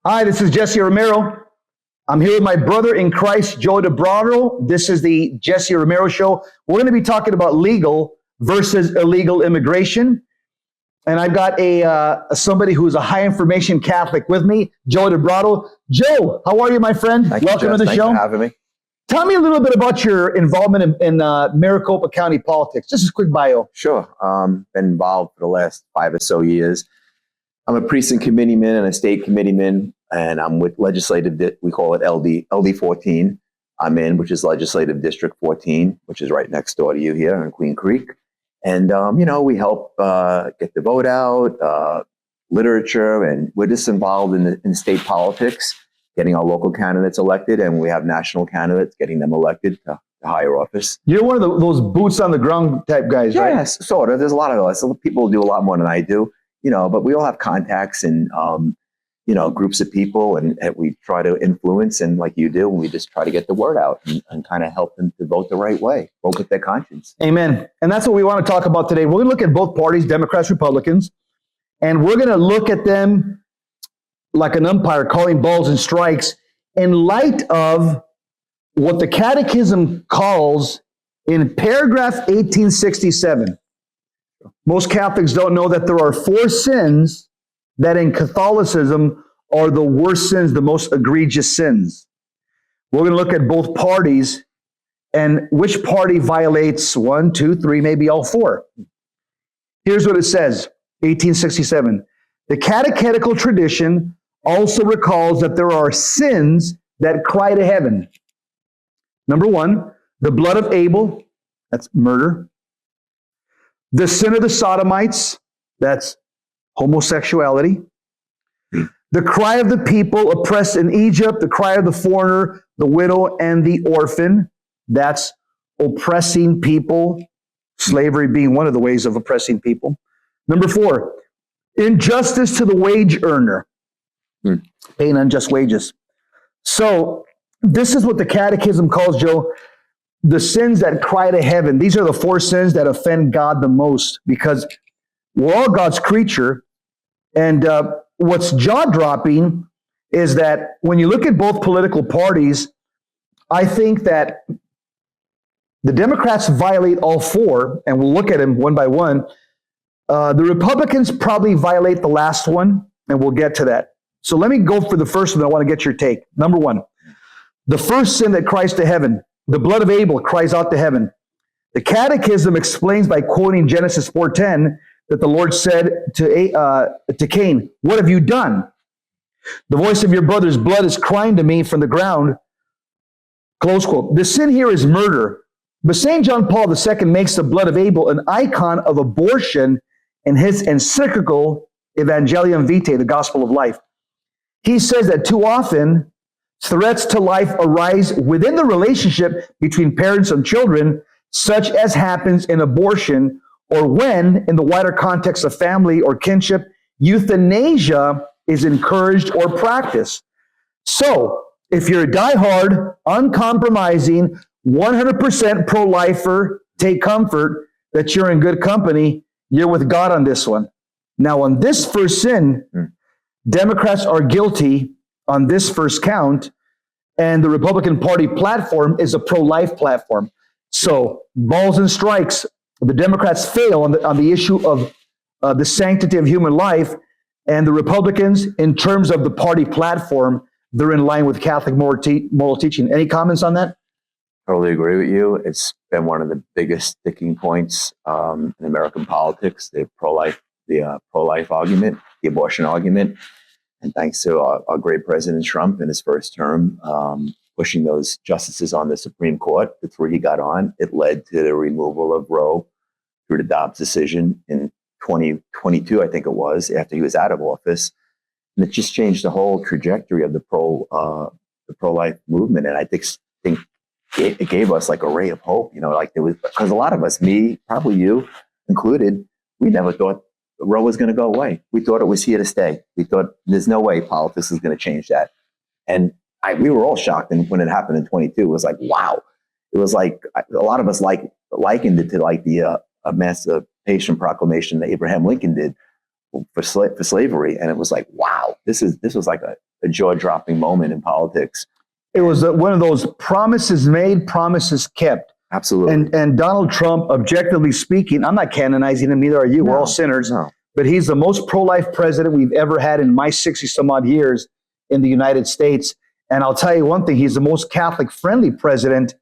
Hi, this is Jesse Romero. I'm here with my brother in Christ, Joe DeBratto. This is the Jesse Romero Show. We're going to be talking about legal versus illegal immigration. And I've got somebody who's a high information Catholic with me, Joe DeBratto. Joe, how are you, my friend? Welcome to the show. Thanks for having me. Tell me a little bit about your involvement in Maricopa County politics. Just a quick bio. Sure. Been involved for the last 5 or so years. I'm a precinct committeeman and a state committeeman, and I'm with legislative, we call it LD 14. I'm in, which is Legislative District 14, which is right next door to you here in Queen Creek. And, we help get the vote out, literature, and we're just involved in state politics, getting our local candidates elected, and we have national candidates, getting them elected to higher office. You're one of those boots on the ground type guys, right? Yes, sort of. There's a lot of us. People do a lot more than I do, but we all have contacts and, groups of people, and we try to influence, and like you do, we just try to get the word out and kind of help them to vote the right way, vote with their conscience. Amen. And that's what we want to talk about today. We're going to look at both parties, Democrats, Republicans, and we're going to look at them like an umpire calling balls and strikes in light of what the Catechism calls in paragraph 1867. Most Catholics don't know that there are 4 sins that in Catholicism are the worst sins, the most egregious sins. We're going to look at both parties and which party violates 1, 2, 3, maybe all 4. Here's what it says, 1867. The catechetical tradition also recalls that there are sins that cry to heaven. Number 1, the blood of Abel, that's murder. The sin of the Sodomites, that's homosexuality. The cry of the people oppressed in Egypt, the cry of the foreigner, the widow, and the orphan, that's oppressing people, slavery being one of the ways of oppressing people. Number 4, injustice to the wage earner, paying unjust wages. So this is what the Catechism calls, Joe, the sins that cry to heaven. These are the 4 sins that offend God the most, because we're all God's creature. And what's jaw-dropping is that when you look at both political parties, I think that the Democrats violate all 4, and we'll look at them one by one. The Republicans probably violate the last one, and we'll get to that. So let me go for the first one. I want to get your take. Number 1, the first sin that cries to heaven, the blood of Abel cries out to heaven. The Catechism explains by quoting Genesis 4:10 that the Lord said to Cain, "What have you done? The voice of your brother's blood is crying to me from the ground." Close quote. The sin here is murder. But St. John Paul II makes the blood of Abel an icon of abortion in his encyclical Evangelium Vitae, the Gospel of Life. He says that too often threats to life arise within the relationship between parents and children, such as happens in abortion, or when, in the wider context of family or kinship, euthanasia is encouraged or practiced. So, if you're a diehard, uncompromising, 100% pro-lifer, take comfort that you're in good company. You're with God on this one. Now, on this first sin, Democrats are guilty on this first count, and the Republican Party platform is a pro-life platform. So, balls and strikes. The Democrats fail on the issue of the sanctity of human life, and the Republicans, in terms of the party platform, they're in line with Catholic moral teaching. Any comments on that? Totally agree with you. It's been one of the biggest sticking points in American politics, the pro-life argument, the abortion argument. And thanks to our great President Trump in his first term, pushing those justices on the Supreme Court, the 3 he got on, it led to the removal of Roe through the Dobbs decision in 2022, I think it was, after he was out of office. And it just changed the whole trajectory of the pro-life movement. And I think it gave us like a ray of hope, because a lot of us, me, probably you included, we never thought Roe was going to go away. We thought it was here to stay. We thought there's no way politics is going to change that. And we were all shocked when it happened in 22. It was like, wow. It was like a lot of us likened it to like the Emancipation Proclamation that Abraham Lincoln did for slavery, and it was like, wow, this was like a jaw-dropping moment in politics. It was one of those promises made, promises kept. Absolutely. And Donald Trump, objectively speaking, I'm not canonizing him, neither are you. We're all sinners. No. But he's the most pro-life president we've ever had in my 60 some odd years in the United States. And I'll tell you one thing, he's the most Catholic-friendly president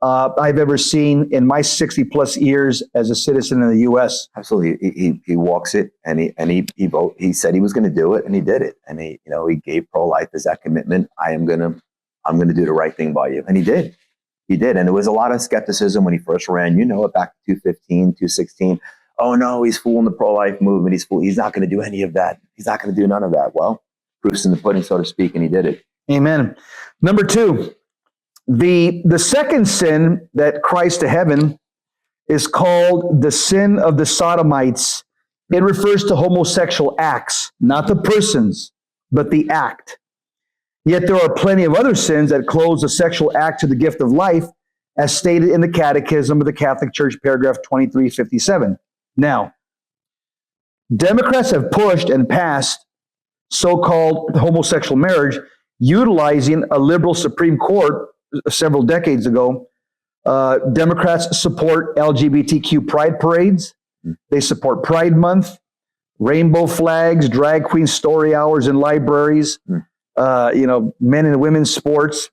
I've ever seen in my 60 plus years as a citizen in the U.S. Absolutely, he walks it, and he said he was going to do it, and he did it, and he gave pro-life as that commitment. I'm going to do the right thing by you, and he did, and there was a lot of skepticism when he first ran. Back to 2015, 2016. Oh no, he's fooling the pro-life movement. He's not going to do any of that. He's not going to do none of that. Well, proof's in the pudding, so to speak, and he did it. Amen. Number two. The second sin that cries to heaven is called the sin of the sodomites. It refers to homosexual acts, not the persons, but the act. Yet there are plenty of other sins that close the sexual act to the gift of life, as stated in the Catechism of the Catholic Church, paragraph 2357. Now, Democrats have pushed and passed so-called homosexual marriage, utilizing a liberal Supreme Court several decades ago. Democrats support LGBTQ pride parades. They support Pride Month, rainbow flags, drag queen story hours in libraries, men and women's sports.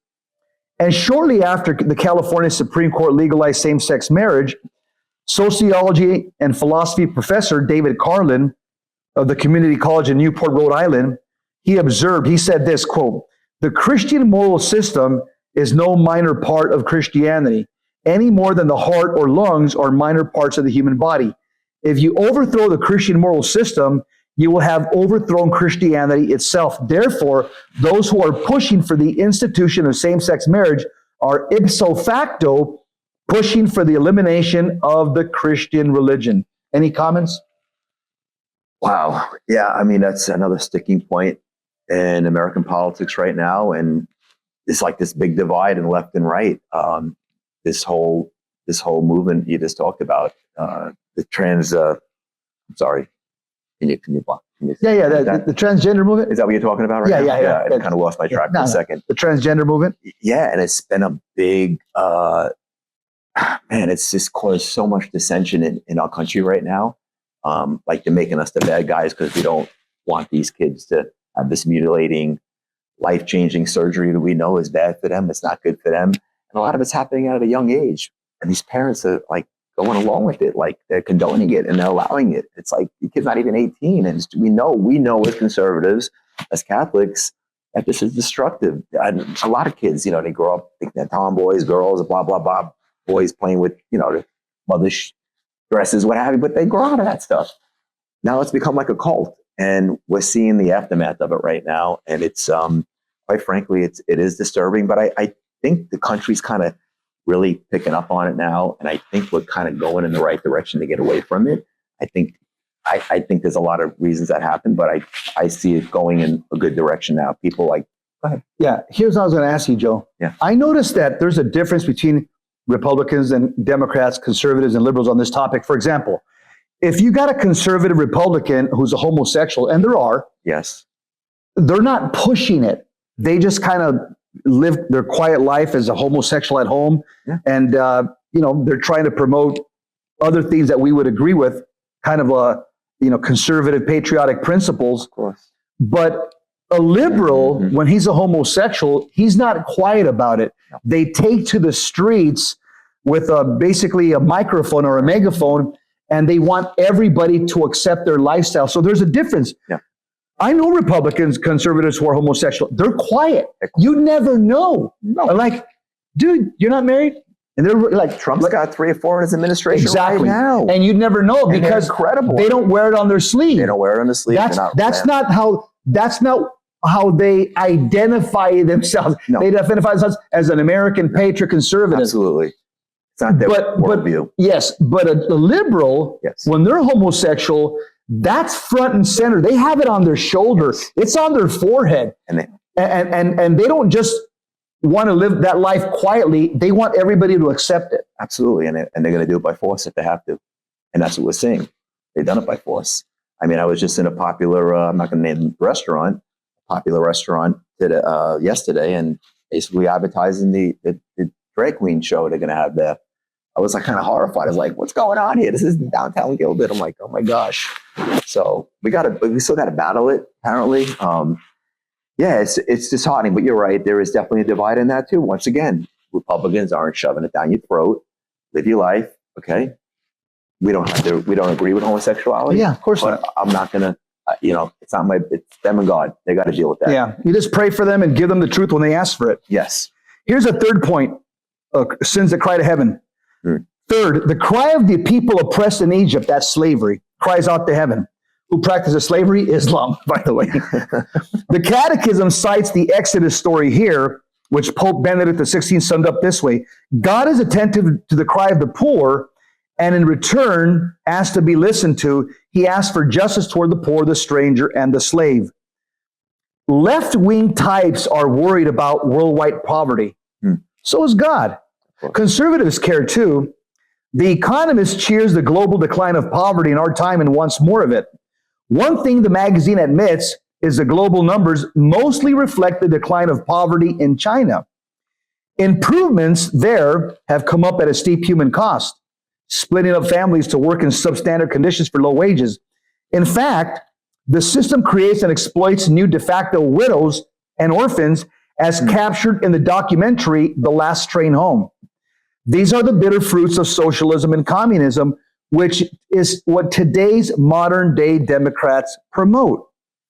And shortly after the California Supreme Court legalized same-sex marriage, sociology and philosophy professor David Carlin of the Community College in Newport, Rhode Island, he said this, quote, "The Christian moral system is no minor part of Christianity, any more than the heart or lungs are minor parts of the human body. If you overthrow the Christian moral system, you will have overthrown Christianity itself. Therefore, those who are pushing for the institution of same-sex marriage are ipso facto pushing for the elimination of the Christian religion." Any comments? Wow. Yeah, I mean, that's another sticking point in American politics right now. And it's like this big divide in left and right. This whole movement you just talked about, the trans. I'm sorry. Can you block? The transgender movement. Is that what you're talking about right now? Yeah. I kind of lost my track for a second. The transgender movement. Yeah, and it's been a big. It's just caused so much dissension in our country right now. Like they're making us the bad guys because we don't want these kids to have this mutilating, life-changing surgery that we know is bad for them. It's not good for them. And a lot of it's happening at a young age. And these parents are like going along with it, like they're condoning it and they're allowing it. It's like the kid's not even 18. And we know as conservatives, as Catholics, that this is destructive. And a lot of kids, they grow up thinking they're tomboys, girls, blah, blah, blah, boys playing with, the mother's dresses, what have you, but they grow out of that stuff. Now it's become like a cult. And we're seeing the aftermath of it right now. And it's, quite frankly, it is disturbing, but I think the country's kind of really picking up on it now. And I think we're kind of going in the right direction to get away from it. I think there's a lot of reasons that happen, but I see it going in a good direction now. People go ahead. Yeah. Here's what I was going to ask you, Joe. Yeah. I noticed that there's a difference between Republicans and Democrats, conservatives and liberals on this topic. For example, if you got a conservative Republican who's a homosexual, and there are, yes, they're not pushing it. They just kind of live their quiet life as a homosexual at home. Yeah. And, they're trying to promote other things that we would agree with, kind of conservative patriotic principles. Of course. But a liberal, when he's a homosexual, he's not quiet about it. No. They take to the streets with basically a microphone or a megaphone, and they want everybody to accept their lifestyle. So there's a difference. Yeah. I know Republicans, conservatives who are homosexual. They're quiet. You never know. No. Like, dude, you're not married? And they're like, Trump's got 3 or 4 in his administration exactly. right now. And you'd never know And because incredible. they don't wear it on their sleeve. They don't wear it on the sleeve. That's not how they identify themselves. No. They identify themselves as an American patriot conservative. Absolutely. It's not their worldview. Yes, but a liberal, Yes. when they're homosexual, that's front and center. They have it on their shoulder. Yes. It's on their forehead. And they don't just want to live that life quietly. They want everybody to accept it. Absolutely. And they're going to do it by force if they have to. And that's what we're seeing. They've done it by force. I mean, I was just in a popular, I'm not going to name the restaurant, popular restaurant yesterday, and basically advertising the drag queen show they're going to have there. I was like kind of horrified. I was like, what's going on here? This is downtown Gilbert. I'm like, oh my gosh. So we still got to battle it, apparently. Yeah, it's disheartening, but you're right. There is definitely a divide in that too. Once again, Republicans aren't shoving it down your throat. Live your life, okay? We don't agree with homosexuality. Yeah, of course but not. I'm not gonna, it's them and God. They got to deal with that. Yeah, you just pray for them and give them the truth when they ask for it. Yes. Here's a third point: sins that cry to heaven. Third, the cry of the people oppressed in Egypt, that's slavery, cries out to heaven. Who practices slavery? Islam, by the way. The Catechism cites the Exodus story here, which Pope Benedict XVI summed up this way: God is attentive to the cry of the poor, and in return asks to be listened to. He asks for justice toward the poor, the stranger, and the slave. Left-wing types are worried about worldwide poverty. So is God. Conservatives care too. The Economist cheers the global decline of poverty in our time and wants more of it. One thing the magazine admits is the global numbers mostly reflect the decline of poverty in China. Improvements there have come up at a steep human cost, splitting up families to work in substandard conditions for low wages. In fact, the system creates and exploits new de facto widows and orphans, as captured in the documentary The Last Train Home. These are the bitter fruits of socialism and communism, which is what today's modern day Democrats promote.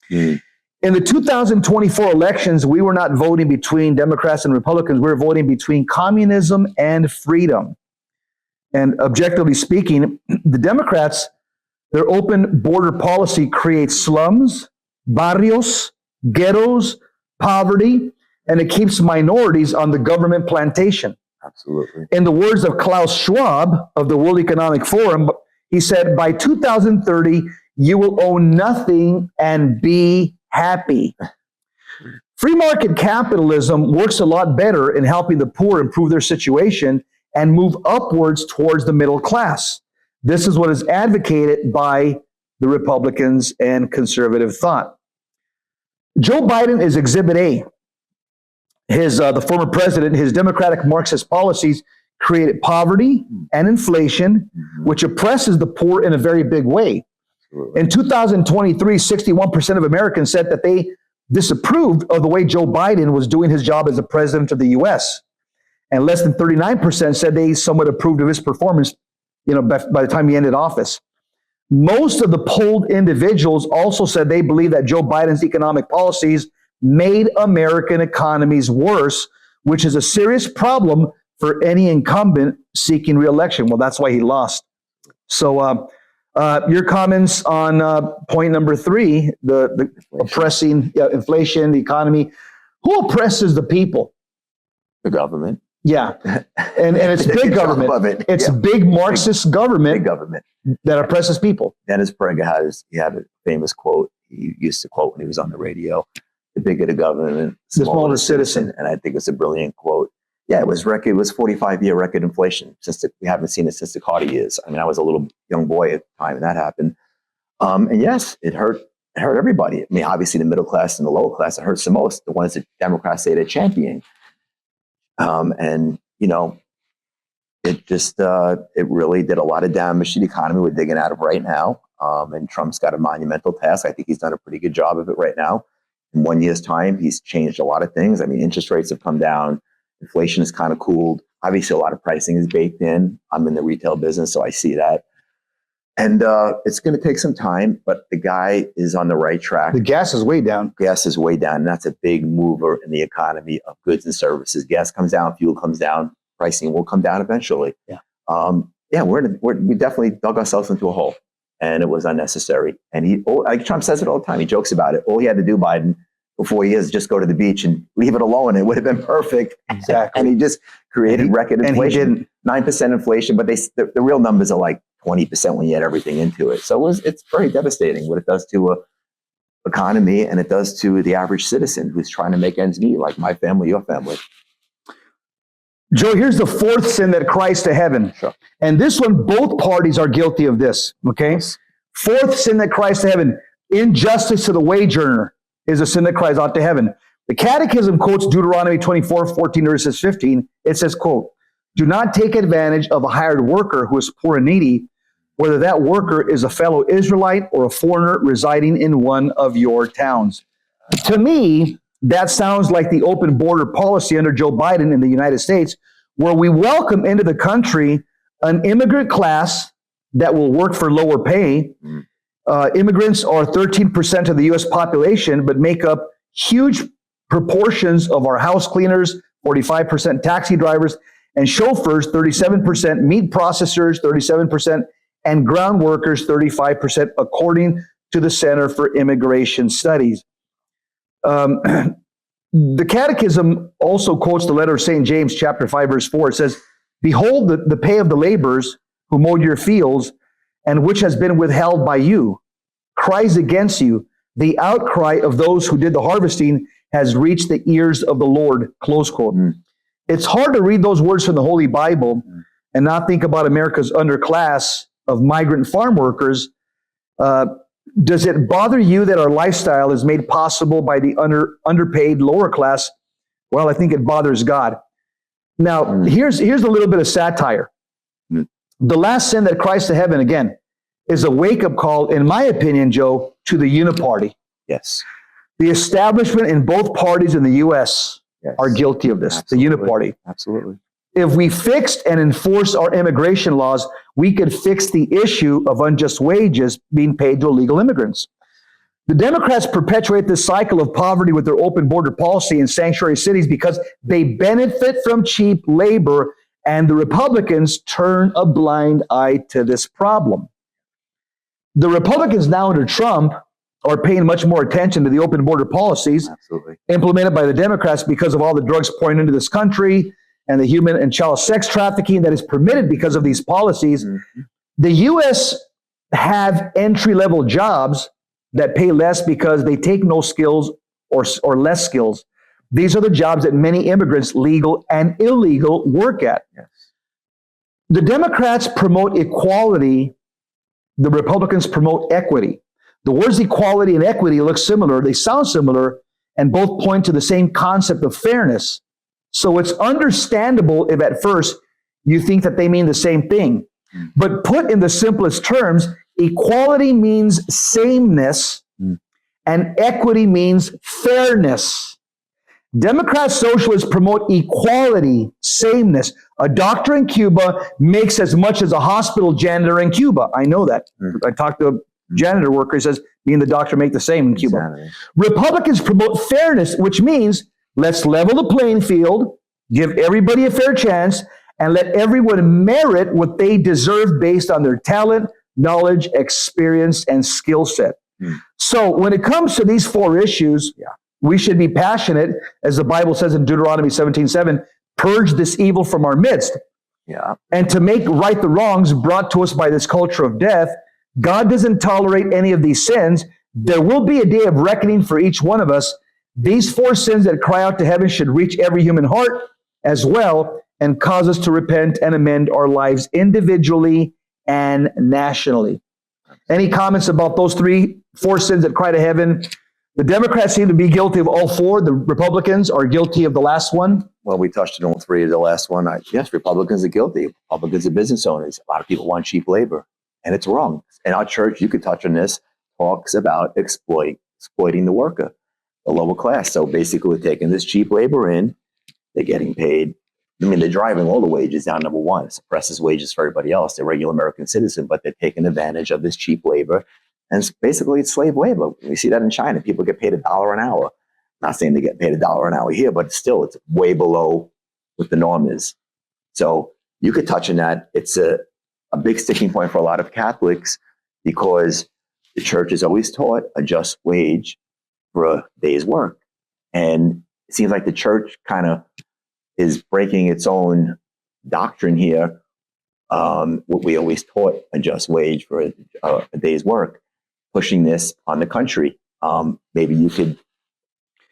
In the 2024 elections, we were not voting between Democrats and Republicans. We were voting between communism and freedom. And objectively speaking, the Democrats, their open border policy creates slums, barrios, ghettos, poverty, and it keeps minorities on the government plantation. Absolutely. In the words of Klaus Schwab of the World Economic Forum, he said, by 2030, you will own nothing and be happy. Free market capitalism works a lot better in helping the poor improve their situation and move upwards towards the middle class. This is what is advocated by the Republicans and conservative thought. Joe Biden is Exhibit A. The former president, his democratic Marxist policies created poverty and inflation, which oppresses the poor in a very big way. In 2023, 61% of Americans said that they disapproved of the way Joe Biden was doing his job as the president of the U.S. And less than 39% said they somewhat approved of his performance, by the time he ended office. Most of the polled individuals also said they believe that Joe Biden's economic policies made American economies worse, which is a serious problem for any incumbent seeking re-election. Well, that's why he lost. So your comments on point number 3, the oppressing inflation, the economy. Who oppresses the people? The government. Yeah, and it's big government. It's big Marxist government that oppresses people. Dennis Prager had a famous quote he used to quote when he was on the radio: "The bigger the government, the smaller the citizen." And I think it's a brilliant quote. Yeah, it was 45-year record inflation. We haven't seen it since the Carter years. I mean, I was a little young boy at the time when that happened. And yes, it hurt everybody. I mean, obviously the middle class and the lower class, it hurts the most. The ones that Democrats say they're championing. It really did a lot of damage to the economy we're digging out of right now. And Trump's got a monumental task. I think he's done a pretty good job of it right now. In 1 year's time, he's changed a lot of things. I mean, interest rates have come down. Inflation is kind of cooled. Obviously, a lot of pricing is baked in. I'm in the retail business, so I see that. And it's going to take some time, but the guy is on the right track. The gas is way down. Gas is way down, and that's a big mover in the economy of goods and services. Gas comes down, fuel comes down, pricing will come down eventually. Yeah. We definitely dug ourselves into a hole, and it was unnecessary. And like Trump says it all the time. He jokes about it. All he had to do, Biden, for 4 years, is just go to the beach and leave it alone. It would have been perfect. Exactly. And he just created record inflation. And he didn't. 9% inflation, but the real numbers are like 20% when you add everything into it. So it's very devastating what it does to a economy, and it does to the average citizen who's trying to make ends meet, like my family, your family. Joe, here's the fourth sin that cries to heaven. Sure. And this one, both parties are guilty of this, okay? Yes. Fourth sin that cries to heaven: injustice to the wage earner is a sin that cries out to heaven. The Catechism quotes Deuteronomy 24:14 verses 15. It says, quote, "Do not take advantage of a hired worker who is poor and needy, whether that worker is a fellow Israelite or a foreigner residing in one of your towns." To me, that sounds like the open border policy under Joe Biden in the United States, where we welcome into the country an immigrant class that will work for lower pay. Immigrants are 13% of the U.S. population, but make up huge proportions of our house cleaners, 45% taxi drivers, and chauffeurs, 37%, meat processors, 37%, and ground workers, 35%, according to the Center for Immigration Studies. The Catechism also quotes the letter of St. James, chapter 5, verse 4. It says, "Behold, the pay of the laborers who mowed your fields, and which has been withheld by you, cries against you. The outcry of those who did the harvesting has reached the ears of the Lord," close quote. It's hard to read those words from the Holy Bible and not think about America's underclass of migrant farm workers. Does it bother you that our lifestyle is made possible by the underpaid lower class? Well, I think it bothers God. Now, here's a little bit of satire. The last sin that cries to heaven, again, is a wake-up call, in my opinion, Joe, to the uniparty. Yes. The establishment in both parties in the U.S. are guilty of this, Absolutely. the uniparty. Absolutely. If we fixed and enforced our immigration laws, we could fix the issue of unjust wages being paid to illegal immigrants. The Democrats perpetuate this cycle of poverty with their open border policy in sanctuary cities because they benefit from cheap labor, and the Republicans turn a blind eye to this problem. The Republicans now under Trump are paying much more attention to the open border policies implemented by the Democrats because of all the drugs pouring into this country and the human and child sex trafficking that is permitted because of these policies. The U.S. have entry-level jobs that pay less because they take no skills or less skills. These are the jobs that many immigrants, legal and illegal, work at. The Democrats promote equality. The Republicans promote equity. The words equality and equity look similar. They sound similar, and both point to the same concept of fairness. So it's understandable if at first you think that they mean the same thing. But put in the simplest terms, equality means sameness, and equity means fairness. Democrat socialists promote equality, sameness. A doctor in Cuba makes as much as a hospital janitor in Cuba. I know that. I talked to a janitor worker. He says, me and the doctor make the same in Cuba. Exactly. Republicans promote fairness, which means let's level the playing field, give everybody a fair chance, and let everyone merit what they deserve based on their talent, knowledge, experience, and skill set. So when it comes to these four issues, we should be passionate, as the Bible says in Deuteronomy 17:7, purge this evil from our midst. And to make right the wrongs brought to us by this culture of death. God doesn't tolerate any of these sins. There will be a day of reckoning for each one of us. These four sins that cry out to heaven should reach every human heart as well and cause us to repent and amend our lives individually and nationally. Any comments about those four sins that cry to heaven? The Democrats seem to be guilty of all four. The Republicans are guilty of the last one. Well, we touched on all three of the last one. Yes, Republicans are guilty. Republicans are business owners. A lot of people want cheap labor, and it's wrong. And our church, you could touch on this, talks about exploiting the worker, the lower class. So basically, we're taking this cheap labor in. They're getting paid. I mean, they're driving all the wages down, number one. It suppresses wages for everybody else. They're regular American citizens, but they're taking advantage of this cheap labor. And it's slave labor. We see that in China. People get paid $1 an hour. Not saying they get paid $1 an hour here, but still, it's way below what the norm is. So you could touch on that. It's a big sticking point for a lot of Catholics because the church has always taught a just wage for a day's work. And it seems like the church kind of is breaking its own doctrine here. What we always taught, a just wage for a day's work, pushing this on the country. Maybe you could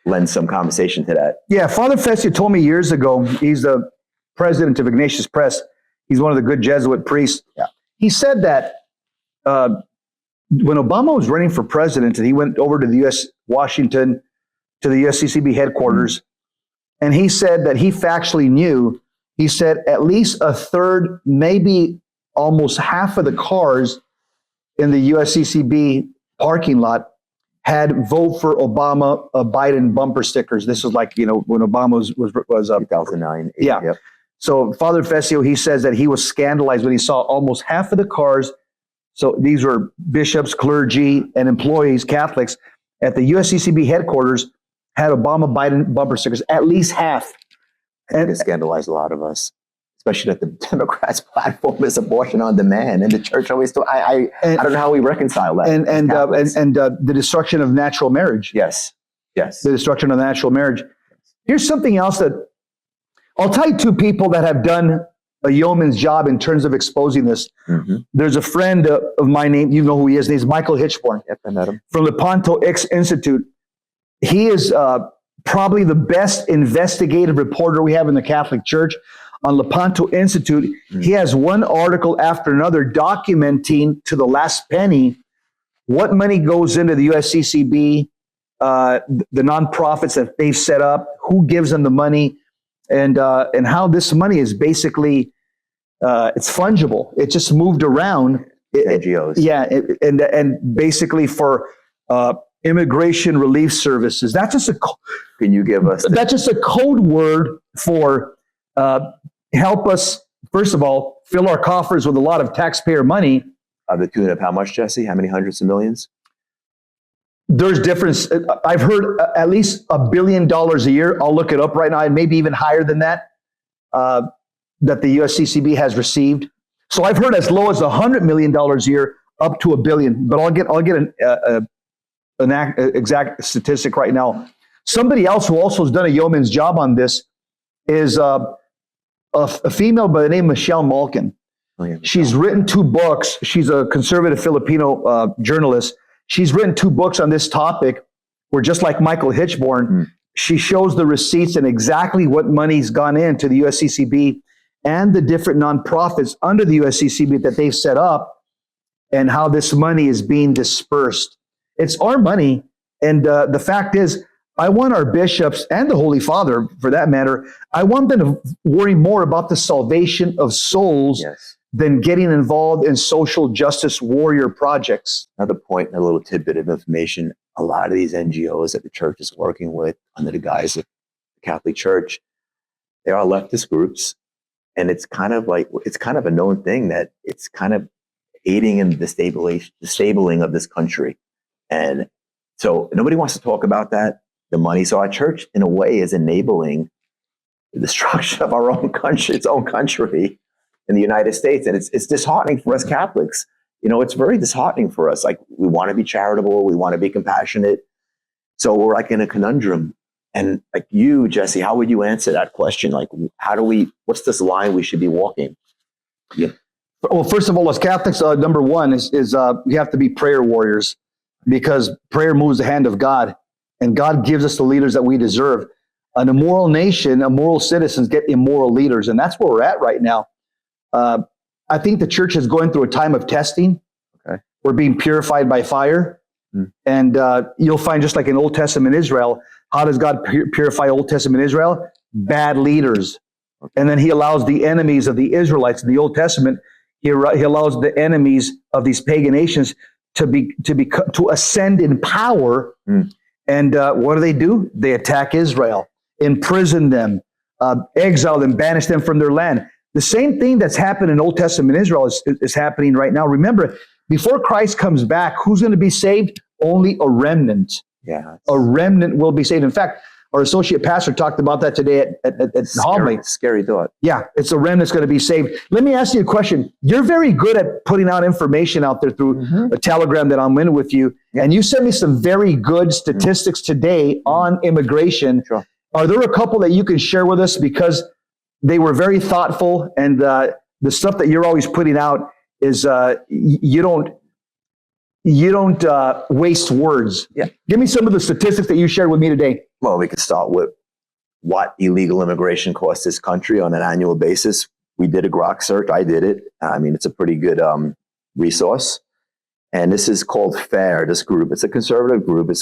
lend some conversation to that. Yeah, Father Festia told me years ago, he's the president of Ignatius Press. He's one of the good Jesuit priests. He said that when Obama was running for president and he went over to the U.S. Washington to the USCCB headquarters, and he said that he factually knew. He said at least a third, maybe almost half of the cars in the USCCB parking lot had vote for Obama, Biden bumper stickers. This was like, when Obama was 2009. Yeah. Yep. So Father Fessio, he says that he was scandalized when he saw almost half of the cars. So these were bishops, clergy, and employees, Catholics, at the USCCB headquarters had Obama, Biden bumper stickers, at least half. And it scandalized a lot of us, especially that the Democrats' platform is abortion on demand, and the church always do. I don't know how we reconcile that. And the destruction of natural marriage. Yes. The destruction of natural marriage. Here's something else that I'll tell you two people that have done a yeoman's job in terms of exposing this. Mm-hmm. There's a friend of mine named, you know who he is, named Michael Hitchborn. Yep, I met him. From the Ponto X Institute. He is probably the best investigative reporter we have in the Catholic Church on Lepanto Institute. Mm-hmm. He has one article after another documenting to the last penny what money goes into the USCCB, the nonprofits that they've set up, who gives them the money, and how this money is basically it's fungible. It just moved around. NGOs. And basically for immigration relief services. That's just Can you give us? That's just a code word for help us. First of all, fill our coffers with a lot of taxpayer money. The tune of how much, Jesse? How many hundreds of millions? There's difference. I've heard at least $1 billion a year. I'll look it up right now, and maybe even higher than that. That the USCCB has received. So I've heard as low as $100 million a year, up to $1 billion. But I'll get an exact statistic right now. Somebody else who also has done a yeoman's job on this is a female by the name of Michelle Malkin. Oh, yeah, she's written 2 books. She's a conservative Filipino journalist. She's written 2 books on this topic where, just like Michael Hitchborn, she shows the receipts and exactly what money's gone into the USCCB and the different nonprofits under the USCCB that they've set up and how this money is being dispersed. It's our money. And the fact is, I want our bishops and the Holy Father, for that matter, I want them to worry more about the salvation of souls than getting involved in social justice warrior projects. Another point, a little tidbit of information. A lot of these NGOs that the church is working with under the guise of the Catholic Church, they are leftist groups. And it's kind of a known thing that it's kind of aiding in the disabling of this country. And so nobody wants to talk about that, the money. So our church, in a way, is enabling the destruction of our own country, its own country in the United States. And it's disheartening for us Catholics. It's very disheartening for us. Like, we want to be charitable. We want to be compassionate. So we're like in a conundrum. And like you, Jesse, how would you answer that question? Like, what's this line we should be walking? Yeah. Well, first of all, as Catholics, number one is we have to be prayer warriors, because prayer moves the hand of God, and God gives us the leaders that we deserve. An immoral nation, immoral citizens get immoral leaders, and that's where we're at right now. I think the church is going through a time of testing. Okay. We're being purified by fire. And you'll find, just like in Old Testament Israel, how does God purify Old Testament Israel? Bad leaders. And then he allows the enemies of the Israelites in the Old Testament, he allows the enemies of these pagan nations to ascend in power. And what do? They attack Israel, imprison them, exile them, banish them from their land. The same thing that's happened in Old Testament Israel is happening right now. Remember, before Christ comes back, who's going to be saved? Only a remnant. Yeah, a remnant will be saved. In fact, our associate pastor talked about that today at homily. Scary thought. Yeah, it's a remnant that's going to be saved. Let me ask you a question. You're very good at putting out information out there through a telegram that I'm in with you. And you sent me some very good statistics today on immigration. Sure. Are there a couple that you can share with us? Because they were very thoughtful, and the stuff that you're always putting out is you don't waste words. Yeah. Give me some of the statistics that you shared with me today. Well, we could start with what illegal immigration costs this country on an annual basis. We did a Grok search. I did it. I mean, it's a pretty good resource. And this is called FAIR, this group. It's a conservative group. It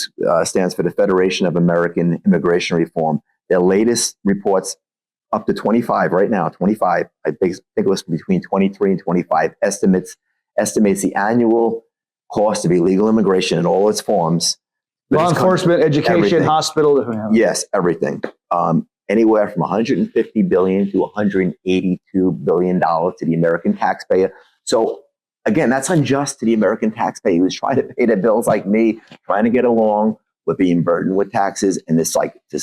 stands for the Federation of American Immigration Reform. Their latest reports, up to 25 right now, 25, I think it was between 23 and 25, estimates the annual cost of illegal immigration in all its forms. Law enforcement, education, everything. hospital. Yes, everything. Anywhere from $150 billion to $182 billion to the American taxpayer. So again, that's unjust to the American taxpayer who's trying to pay their bills like me, trying to get along with being burdened with taxes and this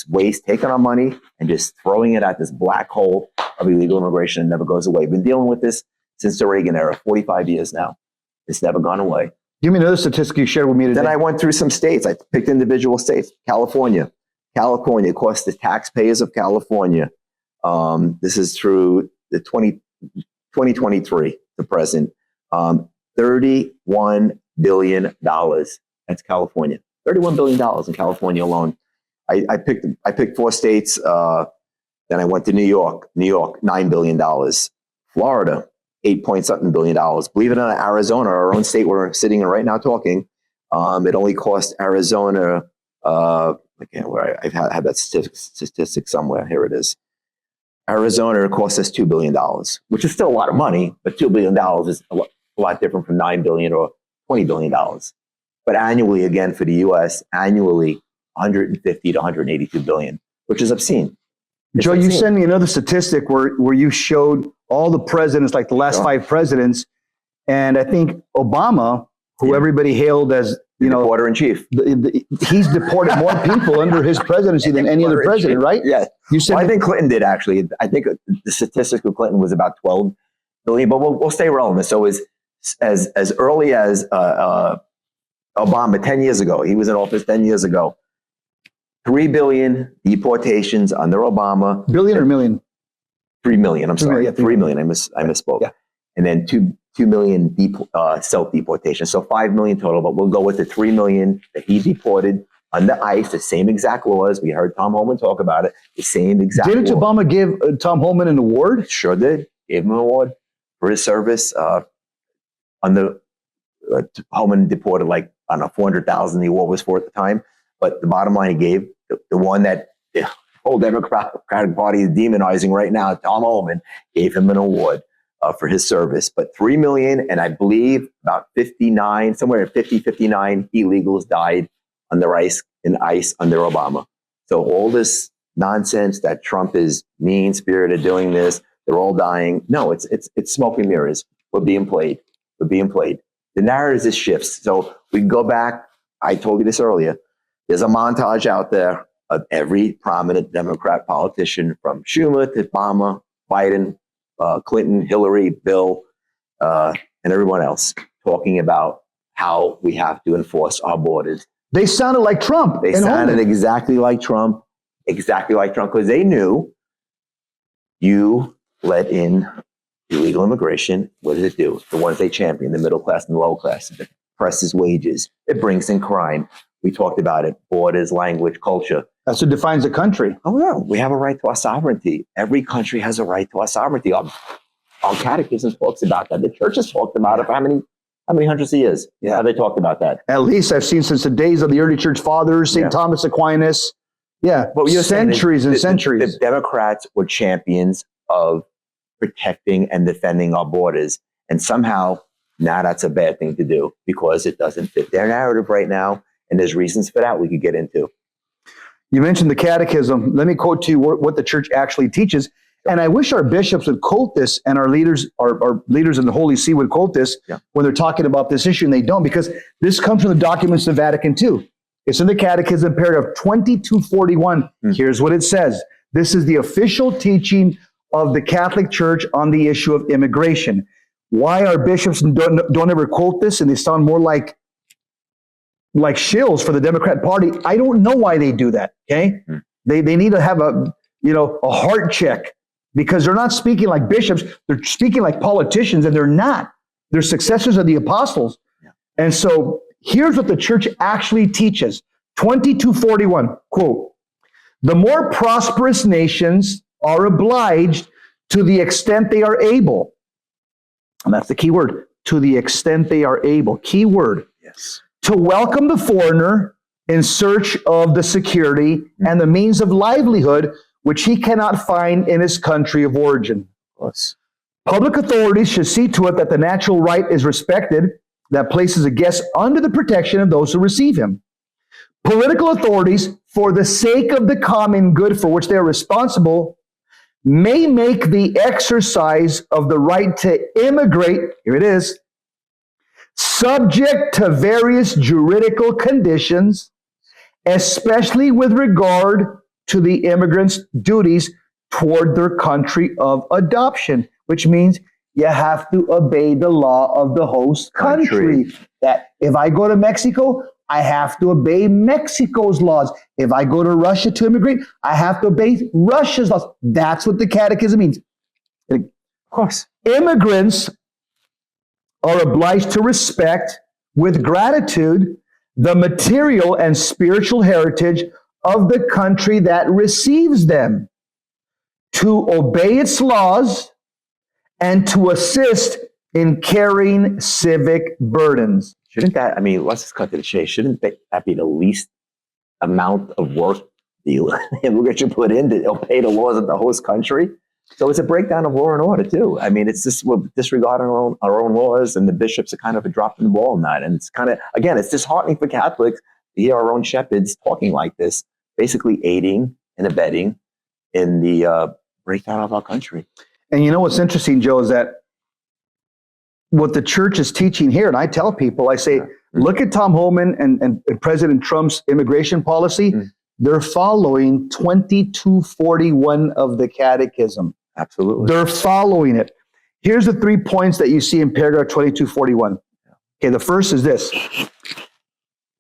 waste, taking our money and just throwing it at this black hole of illegal immigration and never goes away. We've been dealing with this since the Reagan era, 45 years now. It's never gone away. Give me another statistic you shared with me today. Then I went through some states. I picked individual states. California costs the taxpayers of California. This is through the 2023, the present, $31 billion. That's California. $31 billion in California alone. I picked 4 states. Then I went to New York, $9 billion. Florida, $8-point-something billion. Believe it or not, Arizona, our own state we're sitting in right now talking, it only cost Arizona, I have that statistic somewhere. Here it is. Arizona cost us $2 billion, which is still a lot of money, but $2 billion is a lot different from $9 billion or $20 billion. But annually, again, for the U.S., annually, 150 to 182 billion, which is obscene. It's Joe, obscene. you sent me another statistic where you showed all the presidents, like the last 5 presidents, and I think Obama, who everybody hailed as, Reporter in chief. He's deported more people under his presidency than any other president, right? Yeah. You said I think Clinton did, actually. I think the statistic of Clinton was about 12 billion, but we'll stay relevant. So as early as Obama 10 years ago, he was in office 10 years ago, 3 billion deportations under Obama. Billion or million? 3 million, I'm sorry. 3 million, I misspoke. Yeah. And then 2 million self-deportation. So 5 million total, but we'll go with the 3 million that he deported under ICE, the same exact laws. We heard Tom Homan talk about it, the same exact Didn't law. Obama give Tom Homan an award? Sure did. Gave him an award for his service. Homan deported 400,000 the award was for at the time. But the bottom line he gave, the one that the whole Democratic Party is demonizing right now, Tom Homan, gave him an award for his service. But 3 million, and I believe about 59, somewhere at 59 illegals died under ICE under Obama. So all this nonsense that Trump is mean-spirited doing this, they're all dying. No, it's smoke and mirrors. We're being played. The narrative just shifts. So we can go back. I told you this earlier. There's a montage out there of every prominent Democrat politician from Schumer to Obama, Biden, Clinton, Hillary, Bill, and everyone else talking about how we have to enforce our borders. They sounded like Trump. They sounded exactly like Trump, because they knew you let in illegal immigration. What does it do? The ones they champion, the middle class and the low class, it depresses wages. It brings in crime. We talked about it, borders, language, culture. That's what defines a country. Oh, yeah. We have a right to our sovereignty. Every country has a right to our sovereignty. Our Catechism talks about that. The church has talked about it for how many hundreds of years? Yeah, have they talked about that? At least I've seen since the days of the early church fathers, St. Thomas Aquinas. Yeah, but centuries and centuries. The Democrats were champions of protecting and defending our borders. And somehow, now that's a bad thing to do because it doesn't fit their narrative right now. And there's reasons for that we could get into. You mentioned the Catechism. Let me quote to you what the church actually teaches. And I wish our bishops would quote this and our leaders in the Holy See would quote this when they're talking about this issue, and they don't, because this comes from the documents of Vatican II. It's in the Catechism, paragraph 2241. Here's what it says. This is the official teaching of the Catholic Church on the issue of immigration. Why our bishops don't ever quote this and they sound more like shills for the Democrat Party? I don't know why they do that, okay? They need to have a heart check, because they're not speaking like bishops. They're speaking like politicians, and they're not. They're successors of the apostles. And so here's what the church actually teaches. 2241, quote, the more prosperous nations are obliged to the extent they are able, and that's the key word, to the extent they are able. Key word. Yes. To welcome the foreigner in search of the security and the means of livelihood which he cannot find in his country of origin. Yes. Public authorities should see to it that the natural right is respected that places a guest under the protection of those who receive him. Political authorities, for the sake of the common good for which they are responsible, may make the exercise of the right to immigrate, here it is, subject to various juridical conditions, especially with regard to the immigrant's duties toward their country of adoption, which means you have to obey the law of the host country. That if I go to Mexico, I have to obey Mexico's laws. If I go to Russia to immigrate, I have to obey Russia's laws. That's what the Catechism means. Of course. Immigrants are obliged to respect with gratitude the material and spiritual heritage of the country that receives them, to obey its laws, and to assist in carrying civic burdens. Shouldn't that, I mean, let's just cut to the chase. Shouldn't that be the least amount of work the immigrant should put in to obey the laws of the host country? So it's a breakdown of law and order too. I mean, it's just, we're disregarding our own laws, and the bishops are kind of dropping the ball on that. And it's kind of, again, it's disheartening for Catholics to hear our own shepherds talking like this, basically aiding and abetting in the breakdown of our country. And you know what's interesting, Joe, is that what the church is teaching here, and I tell people, I say, look at Tom Homan and President Trump's immigration policy. They're following 2241 of the Catechism. Absolutely. They're following it. Here's the 3 points that you see in paragraph 2241. Okay, the first is this.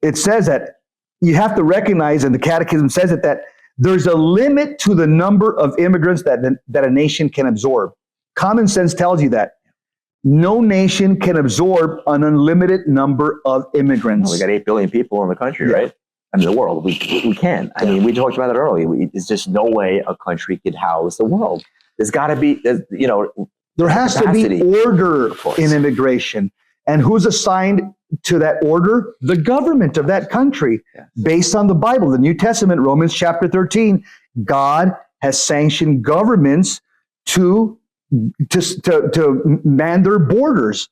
It says that you have to recognize, and the Catechism says it, that there's a limit to the number of immigrants that a nation can absorb. Common sense tells you that. No nation can absorb an unlimited number of immigrants. We got 8 billion people in the country, right? I mean, the world. We can. I mean, we talked about it earlier. There's just no way a country could house the world. There's got to be, there has capacity. To be order in immigration. And who's assigned to that order? The government of that country, based on the Bible, the New Testament, Romans chapter 13. God has sanctioned governments to man their borders,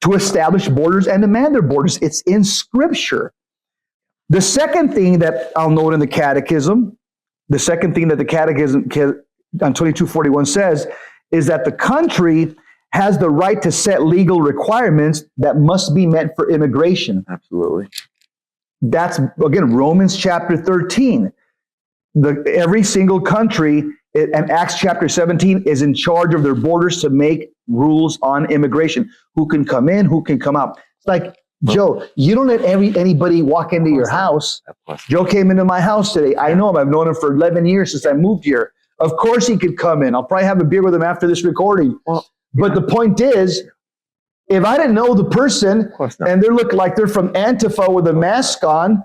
to establish borders and to man their borders. It's in Scripture. The second thing that I'll note in the Catechism, the second thing that the Catechism on 2241 says, is that the country has the right to set legal requirements that must be met for immigration. Absolutely. That's, again, Romans chapter 13. Every single country, and Acts chapter 17, is in charge of their borders to make rules on immigration. Who can come in, who can come out. It's like, Joe, you don't let anybody walk into your house. Joe came into my house today. I know him. I've known him for 11 years since I moved here. Of course he could come in. I'll probably have a beer with him after this recording. But the point is, if I didn't know the person and they look like they're from Antifa with a mask on,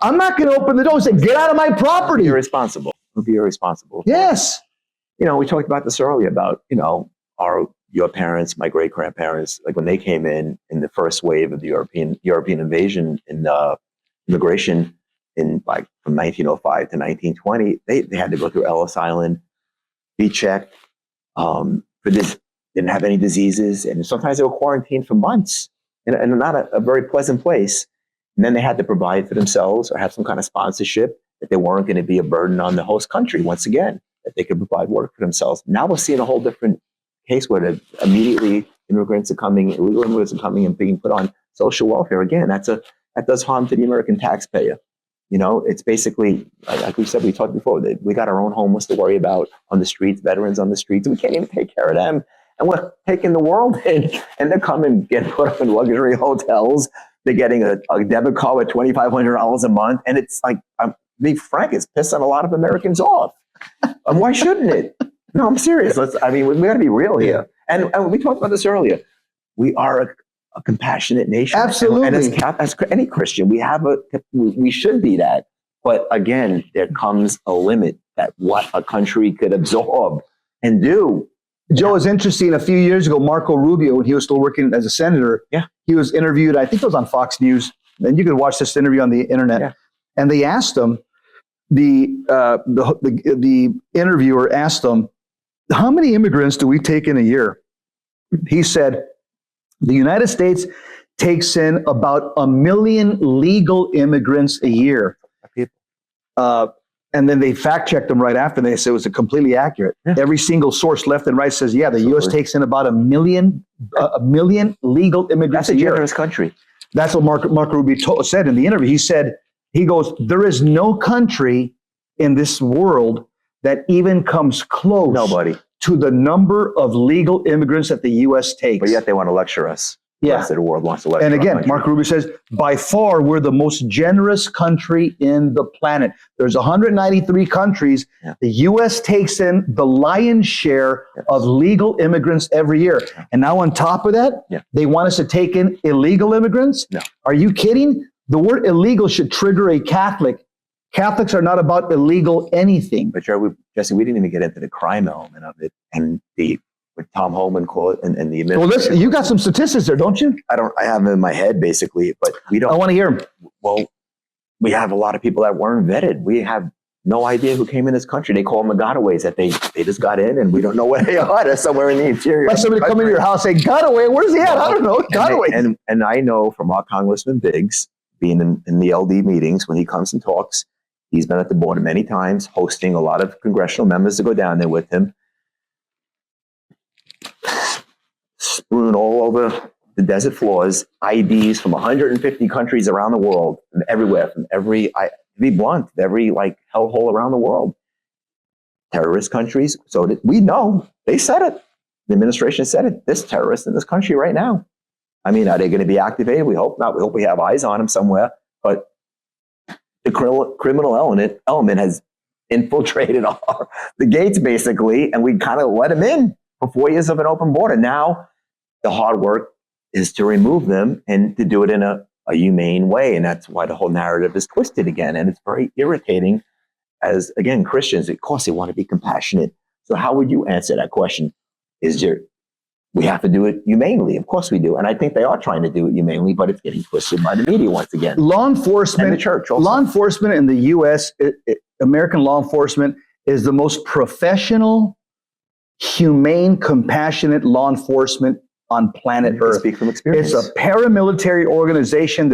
I'm not going to open the door and say, get out of my property. Be irresponsible. Be irresponsible. Yes. We talked about this earlier about, your parents, my great grandparents, like when they came in the first wave of the European invasion in immigration in like from 1905 to 1920, they had to go through Ellis Island, be checked for this, didn't have any diseases, and sometimes they were quarantined for months in not a very pleasant place. And then they had to provide for themselves or have some kind of sponsorship that they weren't going to be a burden on the host country once again, that they could provide work for themselves. Now we're seeing a whole different case where immediately illegal immigrants are coming and being put on social welfare. Again, that does harm to the American taxpayer. It's basically, like we said, we talked before, that we got our own homeless to worry about on the streets, veterans on the streets, and we can't even take care of them. And we're taking the world in, and they're coming getting put up in luxury hotels. They're getting a debit card with $2,500 a month. And it's like, I'm being frank, it's pissing a lot of Americans off. And why shouldn't it? No, I'm serious. We got to be real here. And we talked about this earlier. We are a compassionate nation. Absolutely. And as any Christian, we should be that. But again, there comes a limit that what a country could absorb and do. Joe, is interesting. A few years ago, Marco Rubio, when he was still working as a senator, he was interviewed. I think it was on Fox News, and you could watch this interview on the internet. Yeah. And they asked him, the interviewer asked him, "How many immigrants do we take in a year?" He said, "The United States takes in about 1 million legal immigrants a year." And then they fact checked them right after. And they said it was completely accurate. Yeah. Every single source left and right says, the U.S. takes in about 1 million legal immigrants a year. That's a generous country. That's what Marco Rubio said in the interview. He goes, there is no country in this world that even comes close to the number of legal immigrants that the U.S. takes. But yet they want to lecture us. The rest of the world wants to lecture us. And again, Marco Rubio says, by far, we're the most generous country in the planet. There's 193 countries. Yeah. The U.S. takes in the lion's share of legal immigrants every year. Yeah. And now on top of that, they want us to take in illegal immigrants? No. Are you kidding? The word illegal should trigger a Catholic. Catholics are not about illegal anything. But Jesse, we didn't even get into the crime element of it and what Tom Homan called and the administration. Well, listen, you got some statistics there, don't you? I have them in my head, basically, but we don't. I want to hear them. Well, we have a lot of people that weren't vetted. We have no idea who came in this country. They call them the gotaways, that they just got in and we don't know where they are. They're somewhere in the interior. Like somebody come into your house and say, "Gotaway, where's he at?" I don't know. Gotaway. And I know from our Congressman Biggs, being in the LD meetings, when he comes and talks, he's been at the border many times, hosting a lot of congressional members to go down there with him. Strewn all over the desert floors, IDs from 150 countries around the world, from everywhere, to be blunt, every hellhole around the world. Terrorist countries. So we know, they said it. The administration said it. There's terrorists in this country right now. I mean, are they going to be activated? We hope not. We hope we have eyes on them somewhere. But the criminal element has infiltrated the gates, basically, and we kind of let them in for 4 years of an open border. Now, the hard work is to remove them and to do it in a humane way. And that's why the whole narrative is twisted again. And it's very irritating as, again, Christians. Of course, they want to be compassionate. So how would you answer that question? We have to do it humanely. Of course we do. And I think they are trying to do it humanely, but it's getting twisted by the media once again. Law enforcement, and the church also. Law enforcement in the U.S., American law enforcement is the most professional, humane, compassionate law enforcement on planet Earth. Speak from experience. It's a paramilitary organization.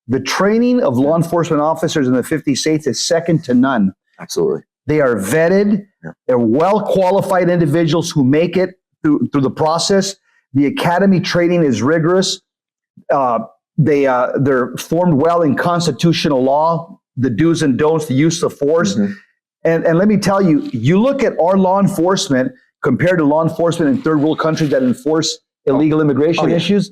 The training of law enforcement officers in the 50 states is second to none. Absolutely. They are vetted. Yeah. They're well-qualified individuals who make it through the process. The academy training is rigorous. They're formed well in constitutional law, the do's and don'ts, the use of force. Mm-hmm. And let me tell you, you look at our law enforcement compared to law enforcement in third world countries that enforce illegal immigration issues.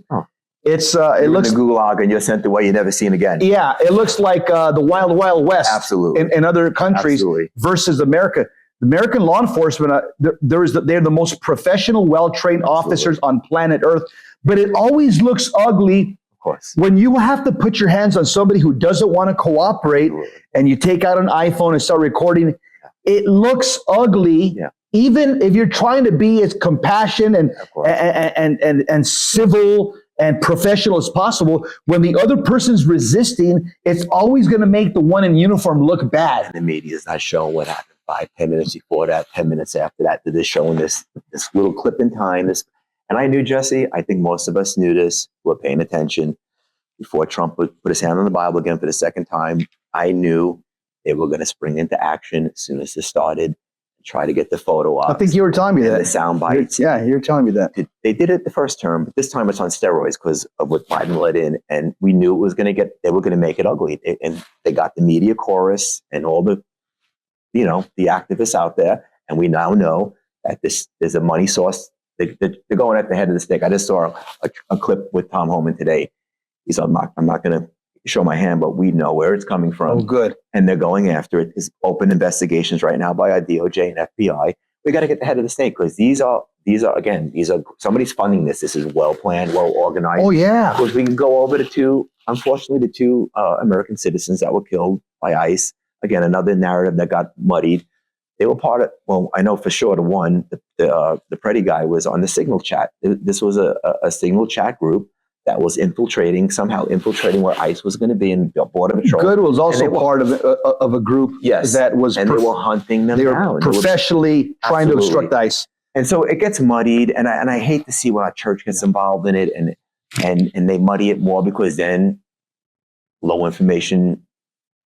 It looks in the gulag and you're sent away, you're never seen again. Yeah, it looks like the wild, wild west. Absolutely. In other countries. Absolutely. Versus America. American law enforcement, they're the most professional, well-trained officers on planet Earth. But it always looks ugly. Of course. When you have to put your hands on somebody who doesn't want to cooperate, and you take out an iPhone and start recording, it looks ugly. Yeah. Even if you're trying to be as compassionate and civil and professional as possible, when the other person's resisting, it's always going to make the one in uniform look bad. And the media is not showing what happened 5-10 minutes before that, 10 minutes after that. They're just showing this little clip in time. And I knew, Jesse, I think most of us knew this, who were paying attention before Trump would put his hand on the Bible again for the second time. I knew they were going to spring into action as soon as this started. Try to get the photo up. I think you were telling me that. The sound bites. Yeah, you were telling me that. They did it the first term, but this time it's on steroids because of what Biden let in. And we knew they were going to make it ugly. And they got the media chorus and all the activists out there. And we now know that there's a money source. They're going at the head of the stick. I just saw a clip with Tom Homan today. He's, I'm not going to show my hand, but we know where it's coming from. Oh, good. And they're going after it. There's open investigations right now by our DOJ and FBI. We got to get the head of the snake because these are somebody's funding this. This is well planned, well organized. Oh yeah. Because we can go over the two American citizens that were killed by ICE. Again, another narrative that got muddied. They were part of, well, I know for sure the one, the Preddy guy was on the Signal chat. This was a Signal chat group that was somehow infiltrating where ICE was going to be in Border Patrol. Good was also part of a group that was... And they were hunting them down. They down. were professionally trying to obstruct ICE. And so it gets muddied, and I hate to see when our church gets involved in it, and they muddy it more, because then low information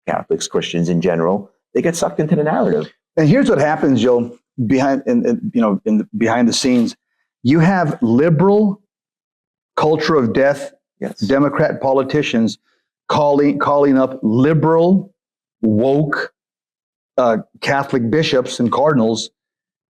Catholics, Christians in general, they get sucked into the narrative. And here's what happens, Joe, behind the scenes. You have liberal culture of death, Democrat politicians calling up liberal, woke Catholic bishops and cardinals,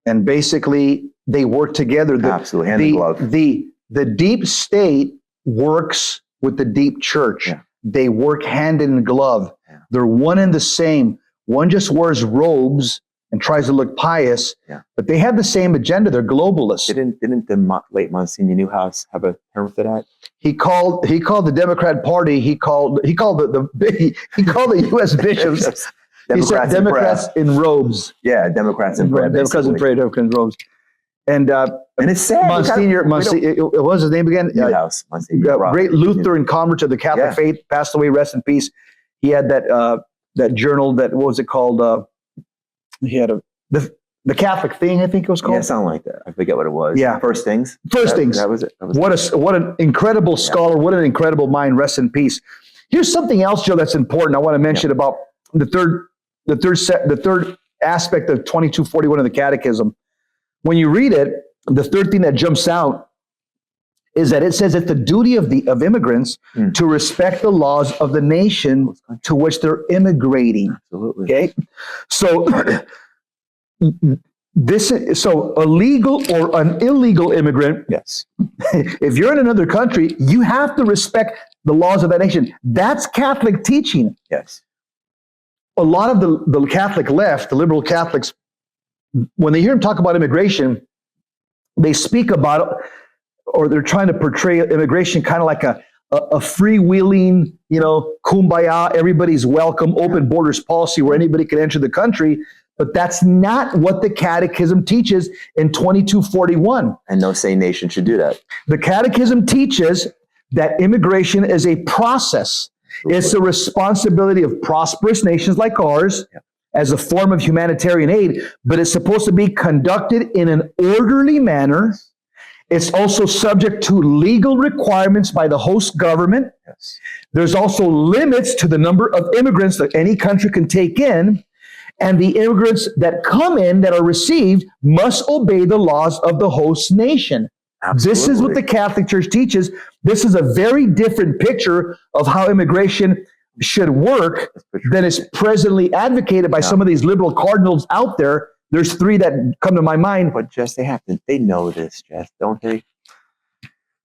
and basically they work together. Absolutely, hand in glove. The deep state works with the deep church. Yeah. They work hand in glove. Yeah. They're one and the same. One just wears robes and tries to look pious, but they have the same agenda. They're globalists. Didn't the late Monsignor Newhouse have a term for that? He called the Democrat Party. He called the U.S. bishops. He said Democrats in robes. Yeah, Democrats in prayer. Democrats in prayer, Democrats in robes. And it's sad. Monsignor, what was his name again? Newhouse, Monsignor. Great Lutheran convert of the Catholic faith, passed away, rest in peace. He had that journal, what was it called? He had the Catholic Thing, I think it was called. Yeah, something like that. I forget what it was. Yeah. First Things. First Things. That was it. What an incredible scholar. What an incredible mind. Rest in peace. Here's something else, Joe, that's important. I want to mention about the third aspect of 2241 of the Catechism. When you read it, the third thing that jumps out is that it says it's the duty of immigrants to respect the laws of the nation to which they're immigrating. Absolutely. Okay, so a legal or an illegal immigrant, if you're in another country, you have to respect the laws of that nation. That's Catholic teaching. Yes. A lot of the Catholic left, the liberal Catholics, when they hear them talk about immigration, they speak about, or they're trying to portray immigration kind of like a freewheeling, kumbaya, everybody's welcome, open borders policy where anybody can enter the country. But that's not what the Catechism teaches in 2241. And no sane nation should do that. The Catechism teaches that immigration is a process. It's the responsibility of prosperous nations like ours as a form of humanitarian aid, but it's supposed to be conducted in an orderly manner. It's also subject to legal requirements by the host government. Yes. There's also limits to the number of immigrants that any country can take in. And the immigrants that come in, that are received, must obey the laws of the host nation. Absolutely. This is what the Catholic Church teaches. This is a very different picture of how immigration should work than is presently advocated by some of these liberal cardinals out there. There's three that come to my mind. But Jess, they know this, Jess, don't they?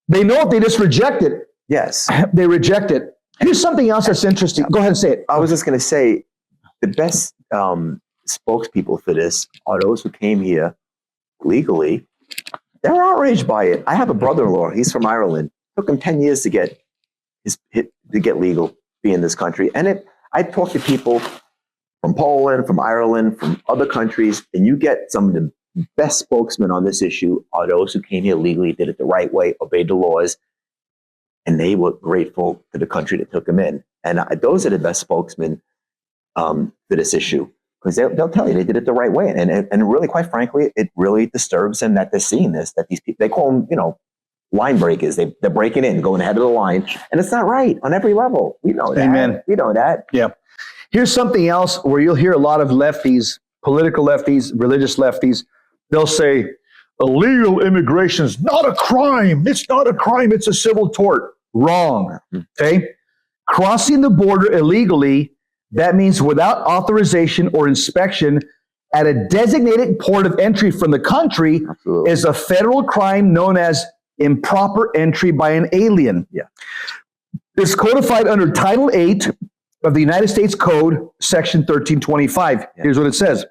They know it, they just reject it. Yes. They reject it. Here's something else that's interesting. Go ahead and say it. I was just going to say, the best spokespeople for this are those who came here legally. They're outraged by it. I have a brother-in-law. He's from Ireland. It took him 10 years to get legal, be in this country. And I talk to people from Poland, from Ireland, from other countries, and you get some of the best spokesmen on this issue are those who came here legally, did it the right way, obeyed the laws, and they were grateful to the country that took them in. And those are the best spokesmen for this issue, because they'll tell you they did it the right way. And really, quite frankly, it really disturbs them that they're seeing this, that these people, they call them, line breakers. They're breaking in, going ahead of the line. And it's not right on every level. We know that. Amen. We know that. Yeah. Here's something else where you'll hear a lot of lefties, political lefties, religious lefties. They'll say, illegal immigration is not a crime. It's not a crime. It's a civil tort. Wrong. Okay? Crossing the border illegally, that means without authorization or inspection at a designated port of entry from the country, is a federal crime known as improper entry by an alien. Yeah. It's codified under Title 8 of the United States Code, Section 1325. Yeah. Here's what it says.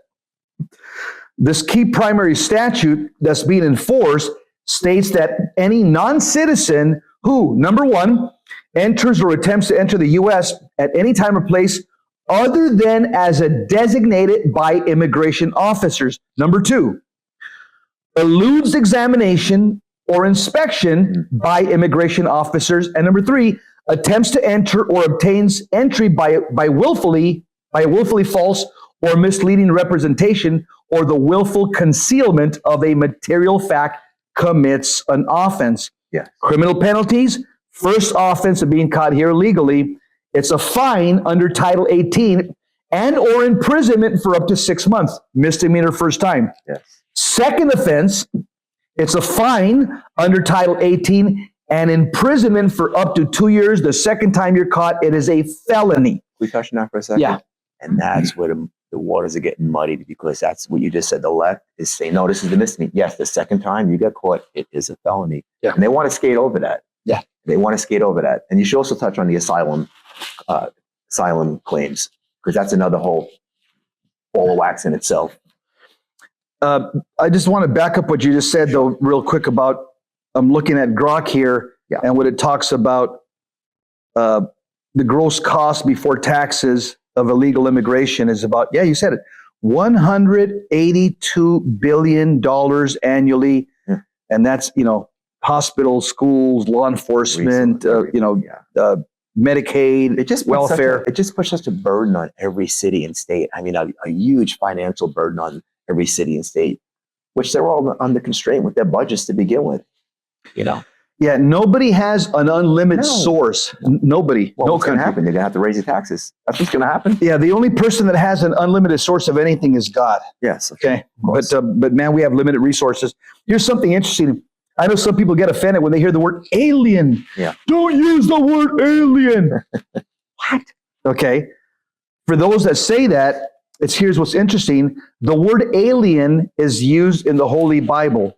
This key primary statute that's being enforced states that any non-citizen who, number one, enters or attempts to enter the U.S. at any time or place other than as a designated by immigration officers. Number 2, eludes examination or inspection by immigration officers. And number 3, attempts to enter or obtains entry by willfully false or misleading representation or the willful concealment of a material fact commits an offense. Yes. Criminal penalties, first offense of being caught here illegally, it's a fine under Title 18 and or imprisonment for up to 6 months. Misdemeanor first time. Yes. Second offense, it's a fine under Title 18 and imprisonment for up to 2 years. The second time you're caught, it is a felony. We touched on that for a second. Yeah. And that's where the waters are getting muddied, because that's what you just said. The left is saying, no, this is the misdemeanor. Yes, the second time you get caught, it is a felony. Yeah. And they want to skate over that. Yeah. They want to skate over that. And you should also touch on the asylum claims, because that's another whole ball of wax in itself. I just want to back up what you just said, though, real quick about, I'm looking at Grok here, Yeah. and what it talks about the gross cost before taxes of illegal immigration is about, yeah, you said it, $182 billion annually. Yeah. And that's, hospitals, schools, law enforcement, Medicaid, It just welfare. It just puts such a burden on every city and state. I mean, a huge financial burden on every city and state, which they're all under constraint with their budgets to begin with. Yeah, nobody has an unlimited No. source. Nobody. Well, no what's going to country. happen? They're going to have to raise your taxes. That's what's going to happen. Yeah, the only person that has an unlimited source of anything is God. Yes. Okay, course. but man, we have limited resources. Here's something interesting. I know some people get offended when they hear the word alien. Yeah. Don't use the word alien. What? Okay. For those that say that, here's what's interesting. The word alien is used in the Holy Bible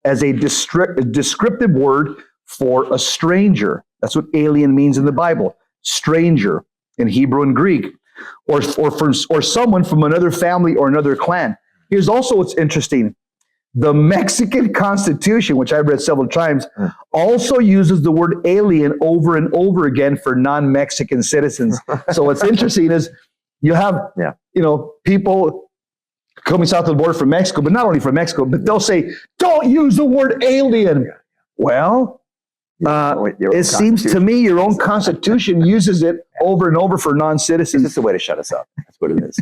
as a descriptive word for a stranger. That's what alien means in the Bible. Stranger in Hebrew and Greek, or someone from another family or another clan. Here's also what's interesting. The Mexican Constitution, which I've read several times, also uses the word alien over and over again for non-Mexican citizens. So what's interesting is you have, people coming south of the border from Mexico, but not only from Mexico, but they'll say, don't use the word alien. Well, it seems to me your own Constitution uses it over and over for non-citizens. It's just a way to shut us up. That's what it is.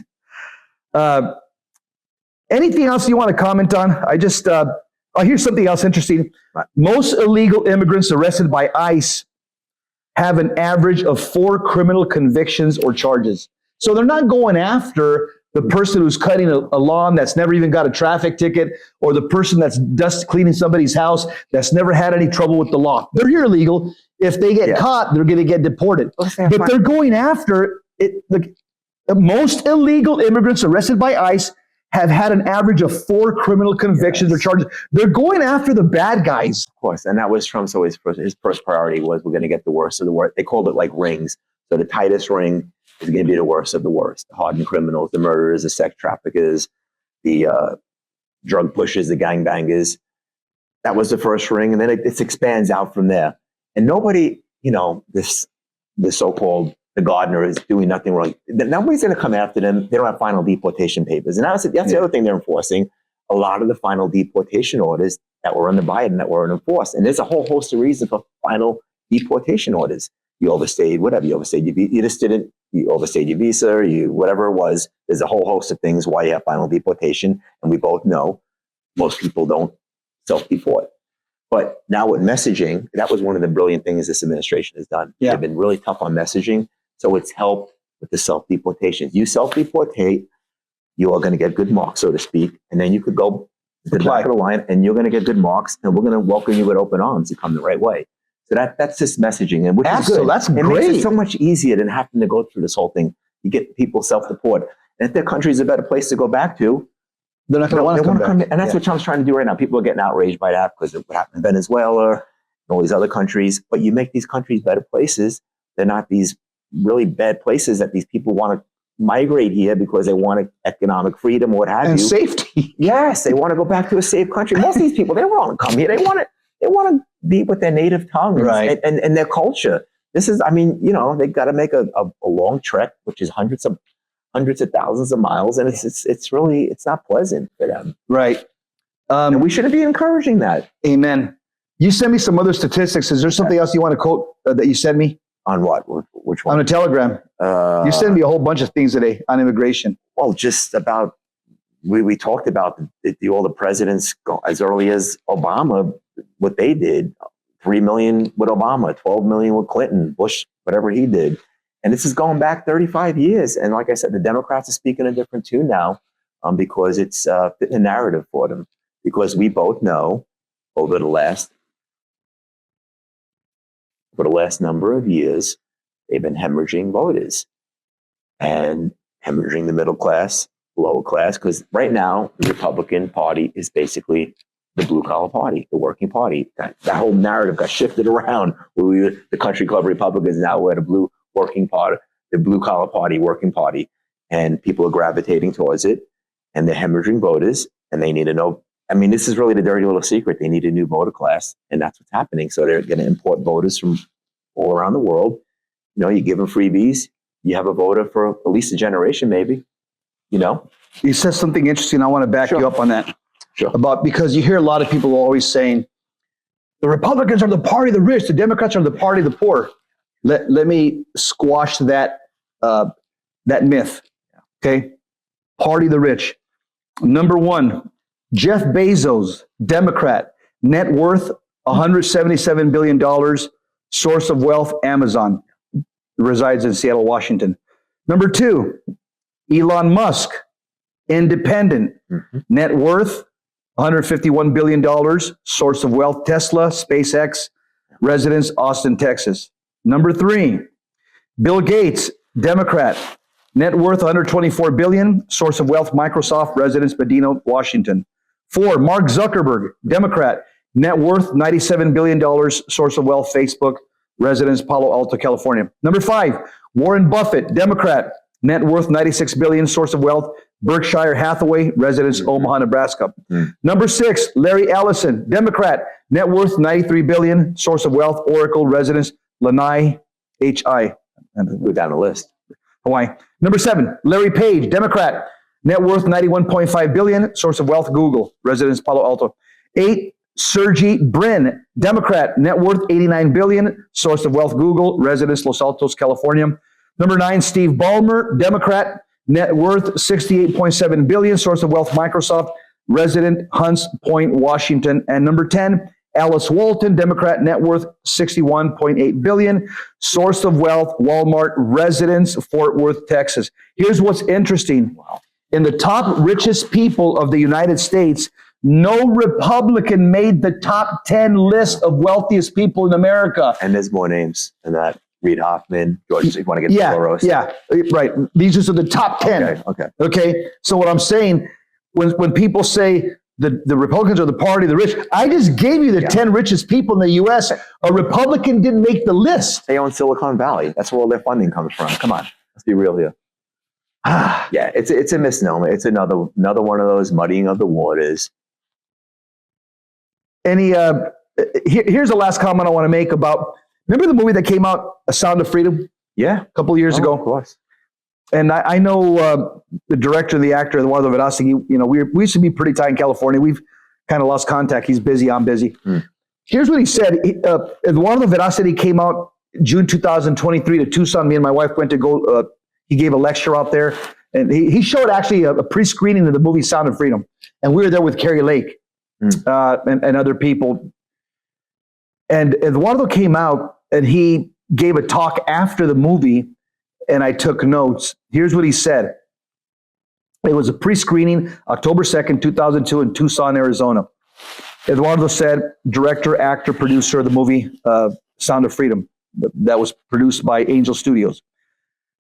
Anything else you want to comment on? Here's something else interesting. Right. Most illegal immigrants arrested by ICE have an average of 4 criminal convictions or charges. So they're not going after the person who's cutting a lawn that's never even got a traffic ticket, or the person that's dust cleaning somebody's house that's never had any trouble with the law. They're here illegal. If they get caught, they're going to get deported. But they're going after it. Most illegal immigrants arrested by ICE have had an average of 4 criminal convictions or charges. They're going after the bad guys. Of course. And that was Trump's always his first priority was, we're going to get the worst of the worst. They called it like rings. So the tightest ring is going to be the worst of the worst. The hardened criminals, the murderers, the sex traffickers, the drug pushers, the gangbangers. That was the first ring. And then it expands out from there. And nobody, the so-called the gardener is doing nothing wrong. Nobody's going to come after them. They don't have final deportation papers. And that's the other thing they're enforcing. A lot of the final deportation orders that were under Biden that weren't enforced. And there's a whole host of reasons for final deportation orders. You overstayed, whatever. You overstayed you just didn't. You overstayed your visa, whatever it was. There's a whole host of things why you have final deportation. And we both know most people don't self-deport. But now with messaging, that was one of the brilliant things this administration has done. Yeah. They've been really tough on messaging. So it's helped with the self-deportation. You self-deportate, you are going to get good marks, so to speak. And then you could go to the back of the line and you're going to get good marks, and we're going to welcome you with open arms to come the right way. So that's just messaging, and which is good. That's it great. makes it so much easier than having to go through this whole thing. You get people self-deport. And if their country is a better place to go back to, they're not going to want to come back. And that's what Trump's trying to do right now. People are getting outraged by that because of what happened in Venezuela and all these other countries. But you make these countries better places. They're not these really bad places that these people want to migrate here because they want economic freedom or what have you. And safety. Yes, they want to go back to a safe country. Most of these people, they don't want to come here. They want to be with their native tongue Right. and their culture. This is, I mean, you know, they got to make a long trek, which is hundreds of thousands of miles, and it's really, it's not pleasant for them. Right. And we shouldn't be encouraging that. Amen. You sent me some other statistics. Is there something else you want to quote that you sent me? On what? Which one? On a telegram. You sent me a whole bunch of things today on immigration. Well, just about, we talked about all the presidents as early as Obama, what they did. 3 million with Obama, 12 million with Clinton, Bush, whatever he did. And this is going back 35 years. And like I said, the Democrats are speaking a different tune now because it's fitting a narrative for them. Because we both know over the last number of years, they've been hemorrhaging voters and hemorrhaging the middle class, lower class, because right now the Republican Party is basically the blue collar party, the working party. That whole narrative got shifted around. The country club Republicans now were the blue working party, the blue collar party, working party, and people are gravitating towards it, and they're hemorrhaging voters, and they need to know. I mean, this is really the dirty little secret. They need a new voter class, and that's what's happening. So they're going to import voters from all around the world. You know, you give them freebies, you have a voter for at least a generation, maybe. You know, You said something interesting. I want to back you up on that. Sure. Because you hear a lot of people always saying, the Republicans are the party of the rich, the Democrats are the party of the poor. Let me squash that myth. Okay, party of the rich. Number one, Jeff Bezos, Democrat, net worth $177 billion, source of wealth, Amazon, resides in Seattle, Washington. Number two, Elon Musk, independent, net worth $151 billion, source of wealth, Tesla, SpaceX, residence, Austin, Texas. Number three, Bill Gates, Democrat, net worth $124 billion, source of wealth, Microsoft, residence, Medina, Washington. Four, Mark Zuckerberg, Democrat, net worth $97 billion, source of wealth, Facebook, residence, Palo Alto, California. Number five, Warren Buffett, Democrat, net worth $96 billion, source of wealth, Berkshire Hathaway, residence, Omaha, Nebraska. Number six, Larry Ellison, Democrat, net worth $93 billion, source of wealth, Oracle, residence, Lanai, HI. Go down the list. Hawaii. Number seven, Larry Page, Democrat, net worth $91.5 billion, source of wealth, Google, residence, Palo Alto. Eight, Sergey Brin, Democrat, net worth $89 billion, source of wealth, Google, residence, Los Altos, California. Number nine, Steve Ballmer, Democrat, net worth $68.7 billion, source of wealth, Microsoft, resident, Hunts Point, Washington. And number 10, Alice Walton, Democrat, net worth $61.8 billion, source of wealth, Walmart, residence, Fort Worth, Texas. Here's what's interesting. Wow. In the top richest people of the United States, no Republican made the top 10 list of wealthiest people in America. And there's more names than that. Reid Hoffman, George, you want to get Soros. Yeah, right. These are the top 10. Okay. So what I'm saying, when people say the Republicans are the party of the rich, I just gave you the 10 richest people in the U.S. A Republican didn't make the list. They own Silicon Valley. That's where all their funding comes from. Come on, let's be real here. Yeah, it's a misnomer. It's another one of those muddying of the waters. Here's the last comment I want to make about. Remember the movie that came out, A Sound of Freedom? Yeah, a couple of years ago. Of course. And I know the director and the actor, Eduardo Verástegui. You know, we used to be pretty tight in California. We've kind of lost contact. He's busy. I'm busy. Here's what he said. Eduardo Verástegui came out June 2023 to Tucson. Me and my wife went to go. He gave a lecture out there, and he showed actually a pre-screening of the movie Sound of Freedom. And we were there with Carrie Lake and other people. And Eduardo came out and he gave a talk after the movie, and I took notes. Here's what he said. It was a pre-screening, October 2nd, 2002 in Tucson, Arizona. Eduardo said, director, actor, producer of the movie Sound of Freedom that was produced by Angel Studios.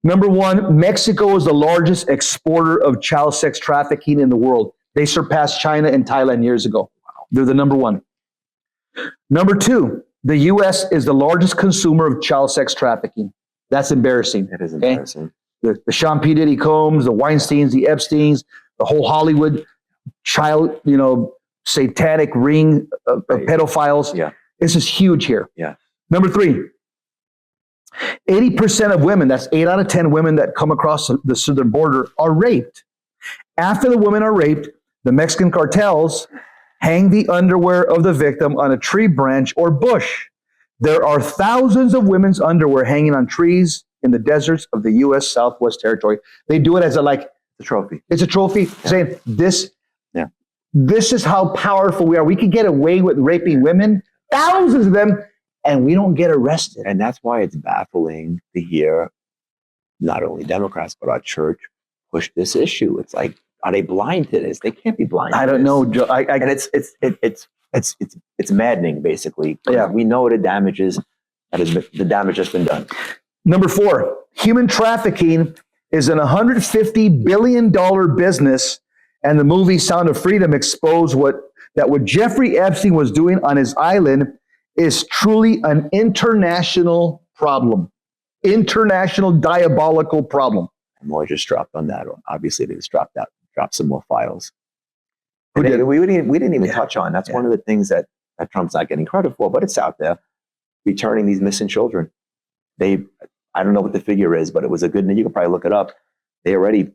Number one, Mexico is the largest exporter of child sex trafficking in the world. They surpassed China and Thailand years ago. They're the number one. Number two, the U.S. is the largest consumer of child sex trafficking. That's embarrassing. It is embarrassing. The Sean P. Diddy Combs, the Weinsteins, the Epsteins, the whole Hollywood child, satanic ring of pedophiles. Yeah. This is huge here. Yeah. Number three, 80% of women, that's 8 out of 10 women that come across the southern border, are raped. After the women are raped, the Mexican cartels hang the underwear of the victim on a tree branch or bush. There are thousands of women's underwear hanging on trees in the deserts of the U.S. Southwest Territory. They do it as a trophy. It's a trophy, saying this. Yeah. This is how powerful we are. We can get away with raping women, thousands of them, and we don't get arrested. And that's why it's baffling to hear not only Democrats but our church push this issue. It's like, are they blind to this? They can't be blind. I don't know, Joe. And it's maddening, basically. Yeah. We know the damage has been done. Number 4, human trafficking is an $150 billion business, and the movie Sound of Freedom exposed what Jeffrey Epstein was doing on his island is truly an international problem. International diabolical problem. And Moy just dropped on that. Obviously, they just dropped some more files. We didn't even touch on. That's one of the things that Trump's not getting credit for, but it's out there. Returning these missing children. I don't know what the figure is, but it was a good. You can probably look it up. They already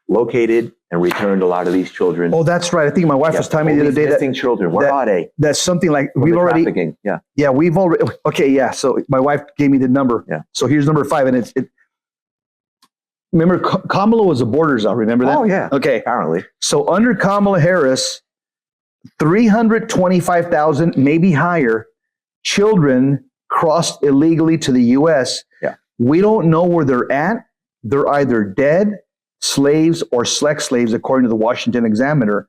located and returned a lot of these children. Oh, that's right. I think my wife was telling me the other day missing children. Where are they? That's something like From we've the already. trafficking. Yeah, we've already. Okay, yeah. So my wife gave me the number. Yeah. So here's number 5, and it. Remember, Kamala was a border czar. Remember that? Oh yeah. Okay. Apparently. So under Kamala Harris, 325,000, maybe higher, children crossed illegally to the U.S. Yeah. We don't know where they're at. They're either dead, slaves, or sex slaves, according to the Washington Examiner.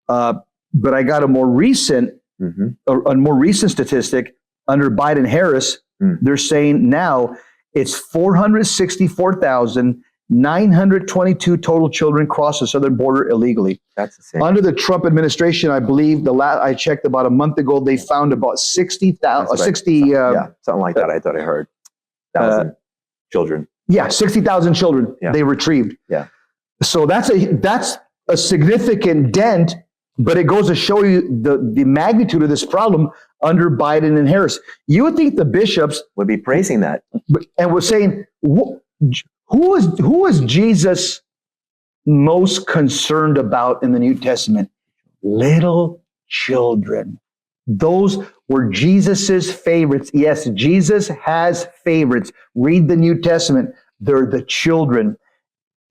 But I got a more recent statistic under Biden-Harris. They're saying now it's 464,922 total children cross the southern border illegally. That's the same. Under the Trump administration, I believe I checked about a month ago, they found about 60,000, something like that. I thought I heard 1,000 children. Yeah, 60,000 children they retrieved. Yeah. So that's a significant dent, but it goes to show you the magnitude of this problem under Biden and Harris. You would think the bishops would be praising that, and was saying, who was Jesus most concerned about in the New Testament? Little children. Those were Jesus's favorites. Yes, Jesus has favorites. Read the New Testament. They're the children.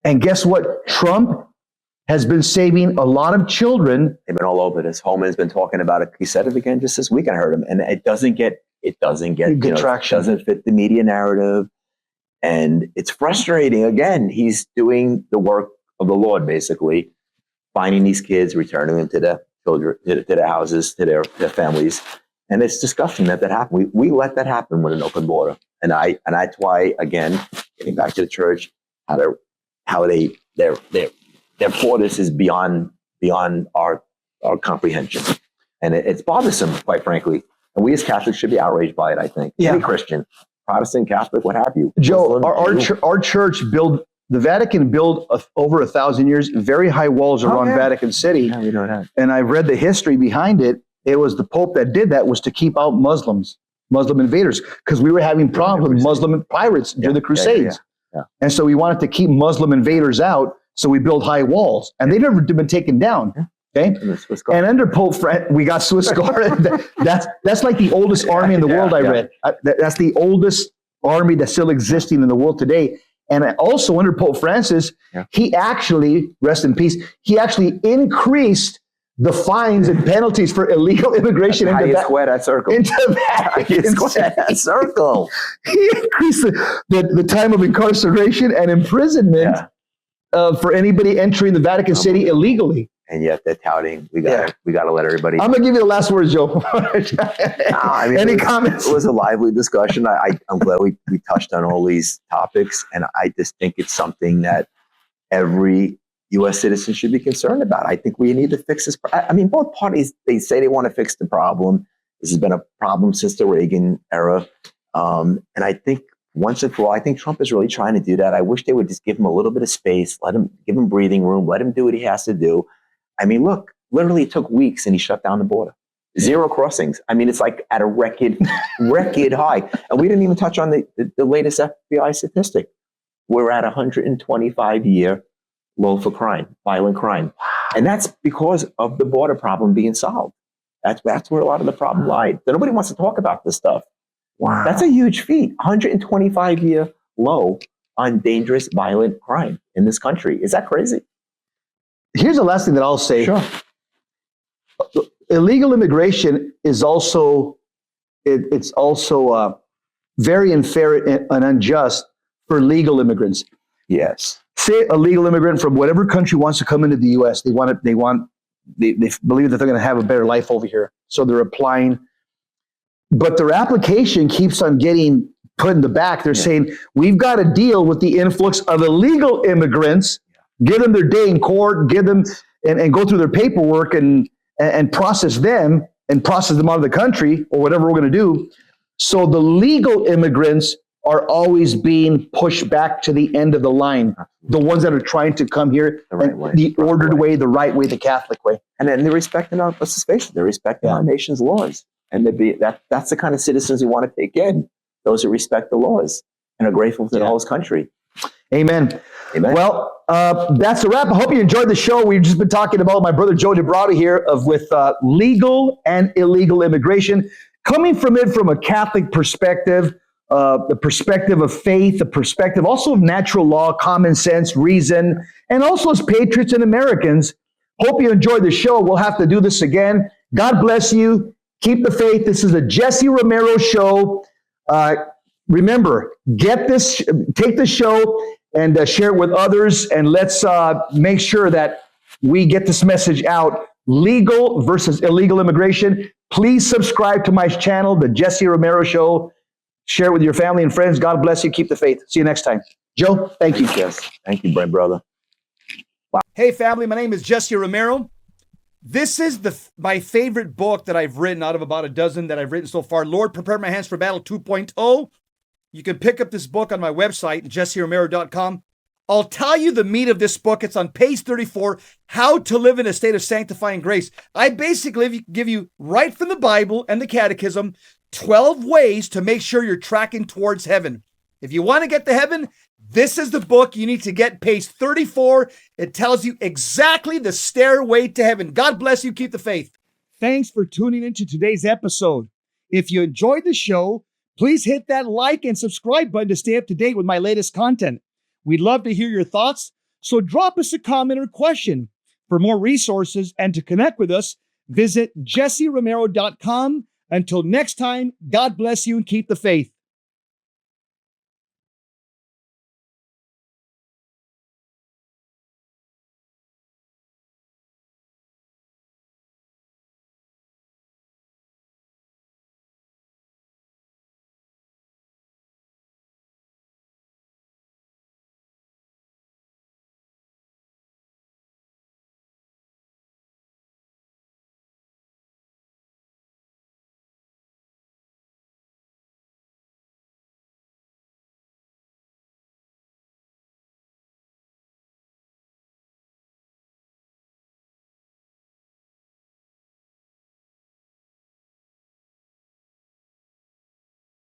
And guess what? Trump has been saving a lot of children. They've been all over this. Holman's been talking about it. He said it again just this week. I heard him, and it doesn't get good traction. It doesn't fit the media narrative, and it's frustrating. Again, he's doing the work of the Lord, basically, finding these kids, returning them to their children, to their houses, to their families, and it's disgusting that happened. We let that happen with an open border, and that's why, again, getting back to the church, therefore, this is beyond our comprehension. And it's bothersome, quite frankly. And we as Catholics should be outraged by it, I think. Yeah. Any Christian, Protestant, Catholic, what have you. Joe, Muslim, our church the Vatican built over 1,000 years, very high walls around Vatican City. Yeah, we know that. And I read the history behind it. It was the Pope that did that, was to keep out Muslim invaders, because we were having problems with Muslim pirates during the Crusades. Yeah. And so we wanted to keep Muslim invaders out. So we built high walls, and they've never been taken down. Okay, and under Pope we got Swiss Guard. that's like the oldest army in the world. I read that's the oldest army that's still existing in the world today. And also under Pope Francis, he actually, rest in peace, he actually increased the fines and penalties for illegal immigration into that circle. He increased the time of incarceration and imprisonment. For anybody entering the Vatican City illegally. And yet they're touting, we got to let everybody. I'm going to give you the last word, Joe. Any comments? It was a lively discussion. I'm glad we touched on all these topics. And I just think it's something that every U.S. citizen should be concerned about. I think we need to fix this. I mean, both parties, they say they want to fix the problem. This has been a problem since the Reagan era. And I think once and for all, I think Trump is really trying to do that. I wish they would just give him a little bit of space, give him breathing room, let him do what he has to do. I mean, look, literally it took weeks and he shut down the border. Zero crossings. I mean, it's like at a record high. And we didn't even touch on the latest FBI statistic. We're at 125-year low for crime, violent crime. And that's because of the border problem being solved. That's where a lot of the problem lied. So nobody wants to talk about this stuff. Wow. That's a huge feat. 125-year low on dangerous, violent crime in this country. Is that crazy? Here's the last thing that I'll say. Sure. Illegal immigration is also, it's also very unfair and unjust for legal immigrants. Yes. Say a legal immigrant from whatever country wants to come into the U.S. They believe that they're going to have a better life over here, so they're applying. But their application keeps on getting put in the back. They're saying, we've got to deal with the influx of illegal immigrants, give them their day in court, give them and go through their paperwork and process them out of the country or whatever we're going to do. So the legal immigrants are always being pushed back to the end of the line. The ones that are trying to come here the right way, the ordered way, the right way, the Catholic way. And then they're respecting our, let's just face it, they're respecting our nation's laws. And that's the kind of citizens we want to take in, those who respect the laws and are grateful to the whole country. Amen. Amen. Well, that's a wrap. I hope you enjoyed the show. We've just been talking about my brother Joe DeBratto here with legal and illegal immigration, coming from a Catholic perspective, the perspective of faith, the perspective also of natural law, common sense, reason, and also as patriots and Americans. Hope you enjoyed the show. We'll have to do this again. God bless you. Keep the faith. This is the Jesse Romero Show. Remember, take the show and share it with others, and let's make sure that we get this message out. Legal versus illegal immigration. Please subscribe to my channel, the Jesse Romero Show. Share it with your family and friends. God bless you. Keep the faith. See you next time. Joe, thank you. Jess. Thank you, brother. Wow. Hey, family. My name is Jesse Romero. This is my favorite book that I've written out of about a dozen that I've written so far. Lord, Prepare My Hands for Battle 2.0. You can pick up this book on my website, jesseromero.com. I'll tell you the meat of this book. It's on page 34, How to Live in a State of Sanctifying Grace. I basically give you, right from the Bible and the Catechism, 12 ways to make sure you're tracking towards heaven. If you want to get to heaven, this is the book you need to get. Page 34. It tells you exactly the stairway to heaven. God bless you. Keep the faith. Thanks for tuning into today's episode. If you enjoyed the show, please hit that like and subscribe button to stay up to date with my latest content. We'd love to hear your thoughts, so drop us a comment or question. For more resources and to connect with us, visit jesseromero.com. Until next time, God bless you and keep the faith.